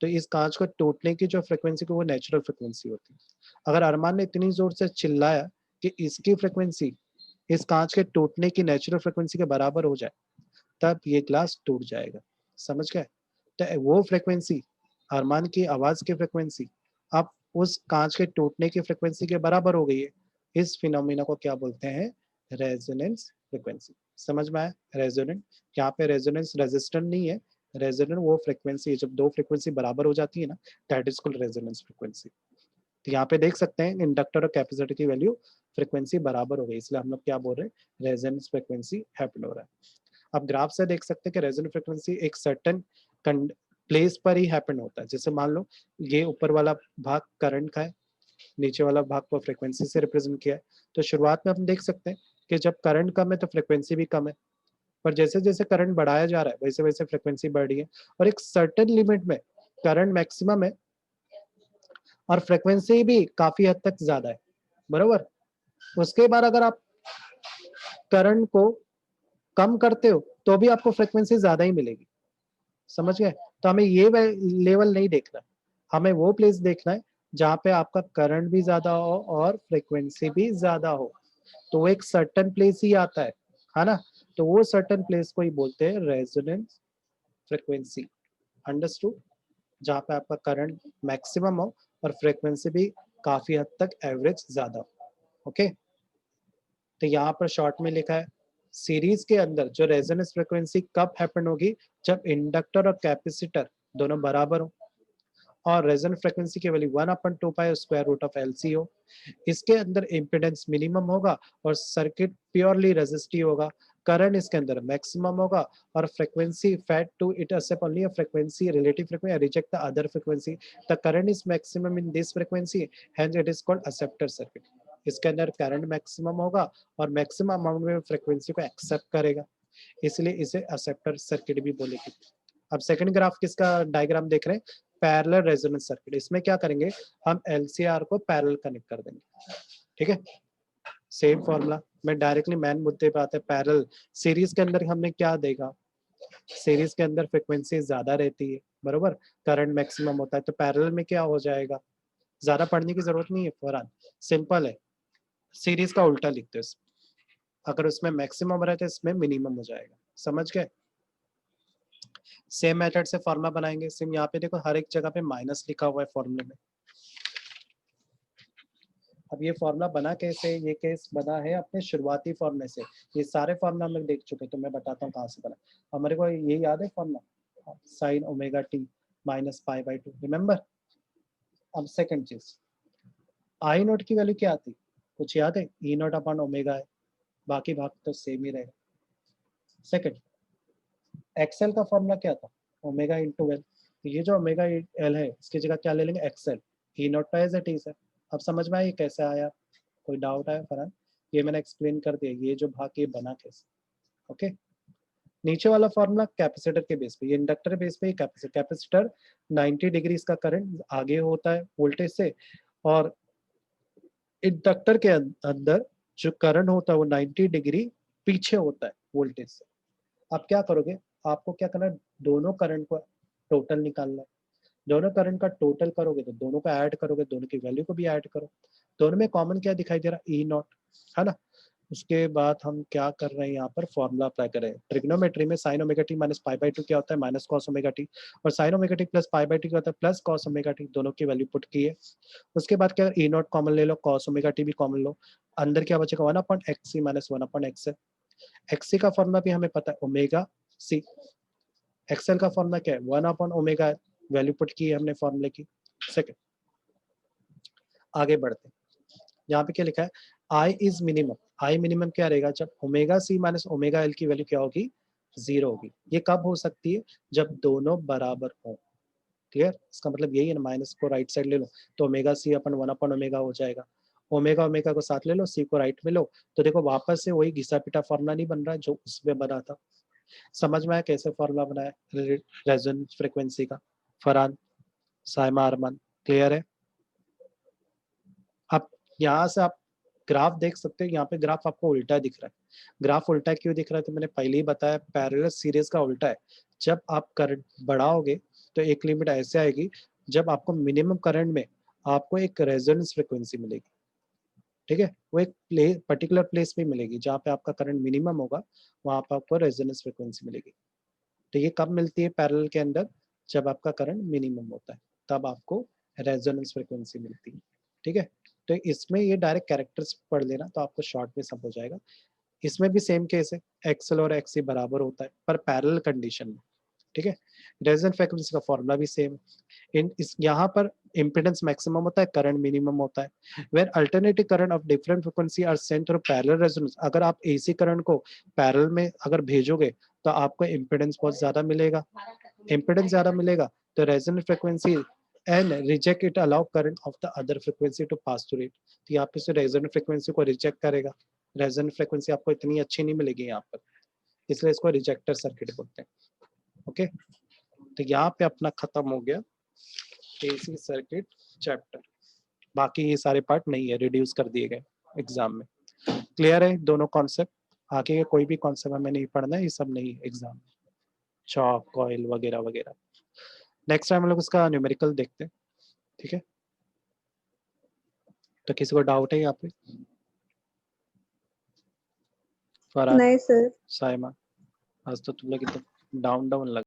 तो इस कांच को टूटने की जो फ्रिक्वेंसी को वो नेचुरल फ्रिक्वेंसी होती है। अगर अरमान ने इतनी जोर से चिल्लाया कि इसकी फ्रिक्वेंसी इस कांच के टूटने की नेचुरल फ्रिक्वेंसी के बराबर हो जाए, तब ये ग्लास टूट जाएगा। समझ गए? तो वो फ्रिक्वेंसी, अरमान की आवाज की फ्रिक्वेंसी अब उस कांच के टूटने की फ्रिक्वेंसी के बराबर हो गई है। इस फिनोमिना को क्या बोलते हैं? Resonance frequency. समझ में आया? रेजोनेंट, यहाँ पे रेजोनेंस रेजिस्टेंट नहीं है, रेजोनेंट वो फ्रिक्वेंसी है जब दो फ्रिक्वेंसी बराबर हो जाती है ना, that is called resonance frequency. तो यहाँ पे देख सकते हैं इंडक्टर और कैपेसिटर की वैल्यू फ्रिक्वेंसी बराबर हो गई, इसलिए हम लोग क्या बोल रहे हैं? रेजोनेंस फ्रिक्वेंसी हैपन हो रहा है। आप ग्राफ से देख सकते हैं कि रेजोनेंट फ्रिक्वेंसी एक सर्टेन प्लेस पर ही हैपन होता है। जैसे मान लो ये ऊपर वाला भाग करंट का है, नीचे वाला भाग को फ्रिक्वेंसी से रिप्रेजेंट किया है। तो शुरुआत में हम देख सकते हैं कि जब करंट कम है तो फ्रिक्वेंसी भी कम है, पर जैसे जैसे करंट बढ़ाया जा रहा है वैसे वैसे फ्रिक्वेंसी बढ़ रही है, और एक सर्टेन लिमिट में करंट मैक्सिमम है और फ्रिक्वेंसी भी काफी हद तक ज्यादा है, बराबर? उसके बाद अगर आप करंट को कम करते हो तो भी आपको फ्रिक्वेंसी ज्यादा ही मिलेगी। समझ गए? तो हमें ये लेवल नहीं देखना, हमें वो प्लेस देखना है जहाँ पे आपका करंट भी ज्यादा हो और फ्रिक्वेंसी भी ज्यादा हो। तो वो एक सर्टेन प्लेस ही आता है ना? तो वो सर्टेन प्लेस को ही बोलते हैं रेजोनेंस फ्रिक्वेंसी। अंडरस्टूड? जहाँ पे आपका करंट मैक्सिमम हो और फ्रिक्वेंसी भी काफी हद तक एवरेज ज्यादा हो। ओके, तो यहाँ पर शॉर्ट में लिखा है सीरीज के अंदर जो रेजोनेंस फ्रिक्वेंसी कब हैपन होगी? जब इंडक्टर और कैपेसिटर दोनों बराबर हो और रेजोनेंट फ्रिक्वेंसी की value 1/2 square root of LC हो। इसके अंदर इम्पीडेंस मिनिमम होगा और सर्किट प्योरली रेजिस्टिव होगा। करंट इसके अंदर मैक्सिमम होगा और frequency fed to it accept only a frequency relative frequency reject the other frequency. The current is maximum in this frequency, hence it is called acceptor circuit. इसके अंदर current maximum होगा और maximum amount में frequency को accept करेगा, इसलिए इसे acceptor circuit भी बोलेगी। अब सेकंड ग्राफ किसका डायग्राम देख रहे हैं? Parallel resonance circuit. इसमें क्या करेंगे? हम एलसीआर को पैरेलल कनेक्ट कर देंगे, ठीक है? सेम फॉर्मूला, मैं डायरेक्टली मैन मुद्दे पे आते हैं। पैरेलल सीरीज के अंदर हमने क्या देखा? सीरीज के अंदर फ्रिक्वेंसी ज्यादा रहती है, बरोबर? करंट मैक्सिमम होता है, तो पैरेलल में क्या हो जाएगा? ज्यादा पढ़ने की जरूरत नहीं है फौरन, सिंपल है, सीरीज का उल्टा लिखते हैं। अगर उसमें मैक्सिमम रहे तो इसमें मिनिमम हो जाएगा। समझ गए? सेम मेथड से फॉर्मूला बनाएंगे। सिम यहाँ पे देखो हर एक जगह पे माइनस लिखा हुआ है फॉर्मूले में। अब ये फॉर्मूला बना कैसे? ये केस बना है अपने शुरुआती फॉर्मूले से। ये सारे फॉर्मूला हम लोग देख चुके हैं, तो मैं बताता हूँ कहाँ से बना। हमारे को ये याद है formula, sign omega T minus pi by 2, remember? अब सेकंड चीज, आई नोट की वैल्यू क्या आती? कुछ याद है? ई नोट अपॉन ओमेगा है, बाकी भाग तो सेम ही रहेगा। सेकंड, एक्सएल का फॉर्मूला क्या था? Omega into L. ये जो ओमेगा एल है इसकी जगह क्या ले लेंगे? एक्सएल। ई नॉट तो एज इट इज है। अब समझ में आया ये कैसे आया? कोई डाउट आया फरहान? ये मैंने एक्सप्लेन कर दिया, ये जो भाग ये बना कैसे। ओके, नीचे वाला फॉर्मूला कैपेसिटर के बेस पे, ये इंडक्टर बेस पे, कैपेसिटर 90 डिग्री इसका करंट आगे होता है वोल्टेज से, और इंडक्टर के अंदर जो करंट होता है वो 90 डिग्री पीछे होता है वोल्टेज से। आप क्या करोगे, आपको क्या करना है, दोनों करंट को टोटल निकालना है। दोनों करंट का टोटल करोगे तो दोनों को ऐड करोगे, दोनों की वैल्यू को भी ऐड करो। दोनों में कॉमन क्या दिखाई दे रहा है, ई नॉट, है ना। उसके बाद हम क्या कर रहे हैं, यहाँ पर फॉर्मूला अप्लाई कर रहे हैं। ट्रिग्नोमेट्री में sign omega T minus pi by 2 क्या होता है, माइनस कॉस ओमेगा टी, और sign omega T plus pi by 2 क्या होता है, प्लस कॉस ओमेगा टी। दोनों की वैल्यू पुट की है। उसके बाद क्या, ई नॉट कॉमन ले लो, कॉस ओमेगा टी भी कॉमन लो, अंदर क्या बचेगा, 1/xc माइनस 1/x। एक्ससी का फॉर्मूला भी हमें पता है, ओमेगा सी। एक्सएल का फॉर्मूला क्या है, 1/ओमेगा, वैल्यू पुट की है हमने फॉर्मूले की। सेकंड, आगे बढ़ते हैं। यहाँ पे क्या लिखा है, I is minimum. I minimum क्या रहेगा, जब omega C minus omega L की वैल्यू क्या होगी, 0 होगी। ये कब हो सकती है, जब दोनों बराबर हो। क्लियर, इसका मतलब यही है ना, माइनस को राइट साइड ले लो तो ओमेगा सी अपन 1/ओमेगा हो जाएगा। ओमेगा ओमेगा को साथ ले लो, सी को राइट में लो, तो देखो वापस से वही घिसा पिटा फॉर्मूला नहीं बन रहा है जो उसमें बना था। समझ में आया कैसे फॉर्मूला बनाया रेजोनेंस फ्रीक्वेंसी का, फरहान, साइमा, अरमान, क्लियर है। अब यहाँ से आप ग्राफ देख सकते हो, यहाँ पे ग्राफ आपको उल्टा दिख रहा है। ग्राफ उल्टा क्यों दिख रहा है, तो मैंने पहले ही बताया, पैरेलल सीरीज का उल्टा है। जब आप करंट बढ़ाओगे तो एक लिमिट ऐसे आएगी जब आपको मिनिमम करंट में आपको एक रेजोनेंस फ्रीक्वेंसी मिलेगी। ठीक है, वो एक पर्टिकुलर प्लेस पे मिलेगी जहाँ पे आपका करंट मिनिमम होगा, वहाँ पे आपको रेजोनेंस फ्रीक्वेंसी मिलेगी। तो ये कब मिलती है पैरेलल के अंदर, जब आपका करंट मिनिमम होता है, तब आपको रेजोनेंस फ्रीक्वेंसी मिलती है। ठीक है, तो इसमें ये डायरेक्ट कैरेक्टर्स पढ़ लेना तो आपको शॉर्ट में सब हो जाएगा। इसमें भी सेम केस है, एक्सएल और एक्ससी बराबर होता है पर पैरेलल कंडीशन में। ठीक है, रेजोनेंस फ्रीक्वेंसी का फॉर्मूला भी सेम है। इन इस यहाँ पर इम्पीडेंस मैक्सिमम होता है, करंट मिनिमम होता है। Where alternative current of different frequency are sent through parallel resonance. अगर आप एसी करंट को पैरेलल में अगर भेजोगे तो आपको इम्पीडेंस बहुत ज्यादा मिलेगा। इम्पीडेंस ज्यादा मिलेगा तो resonance frequency and reject it, allow current of the other frequency to pass through it. तो यहाँ पे से रेजोनेंस फ्रीक्वेंसी को रिजेक्ट करेगा। रेजोनेंस फ्रीक्वेंसी आपको इतनी अच्छी नहीं मिलेगी यहाँ पर, इसलिए इसको रिजेक्टर सर्किट बोलते हैं। ओके, तो यहाँ पे अपना खत्म हो गया एसी सर्किट चैप्टर। बाकी ये सारे पार्ट नहीं है, रिड्यूस कर दिए गए एग्जाम में। क्लियर है दोनों कॉन्सेप्ट, आगे कोई भी कॉन्सेप्ट हमें नहीं पढ़ना है, ये सब नहीं एग्जाम में, चॉक कॉइल वगैरह वगैरह। नेक्स्ट टाइम हम लोग उसका न्यूमेरिकल देखते हैं। ठीक है, तो किसी को डाउट है यहाँ पे, फरहान, नहीं सर। साइमा, आज तो तुम लोग एकदम डाउन डाउन लग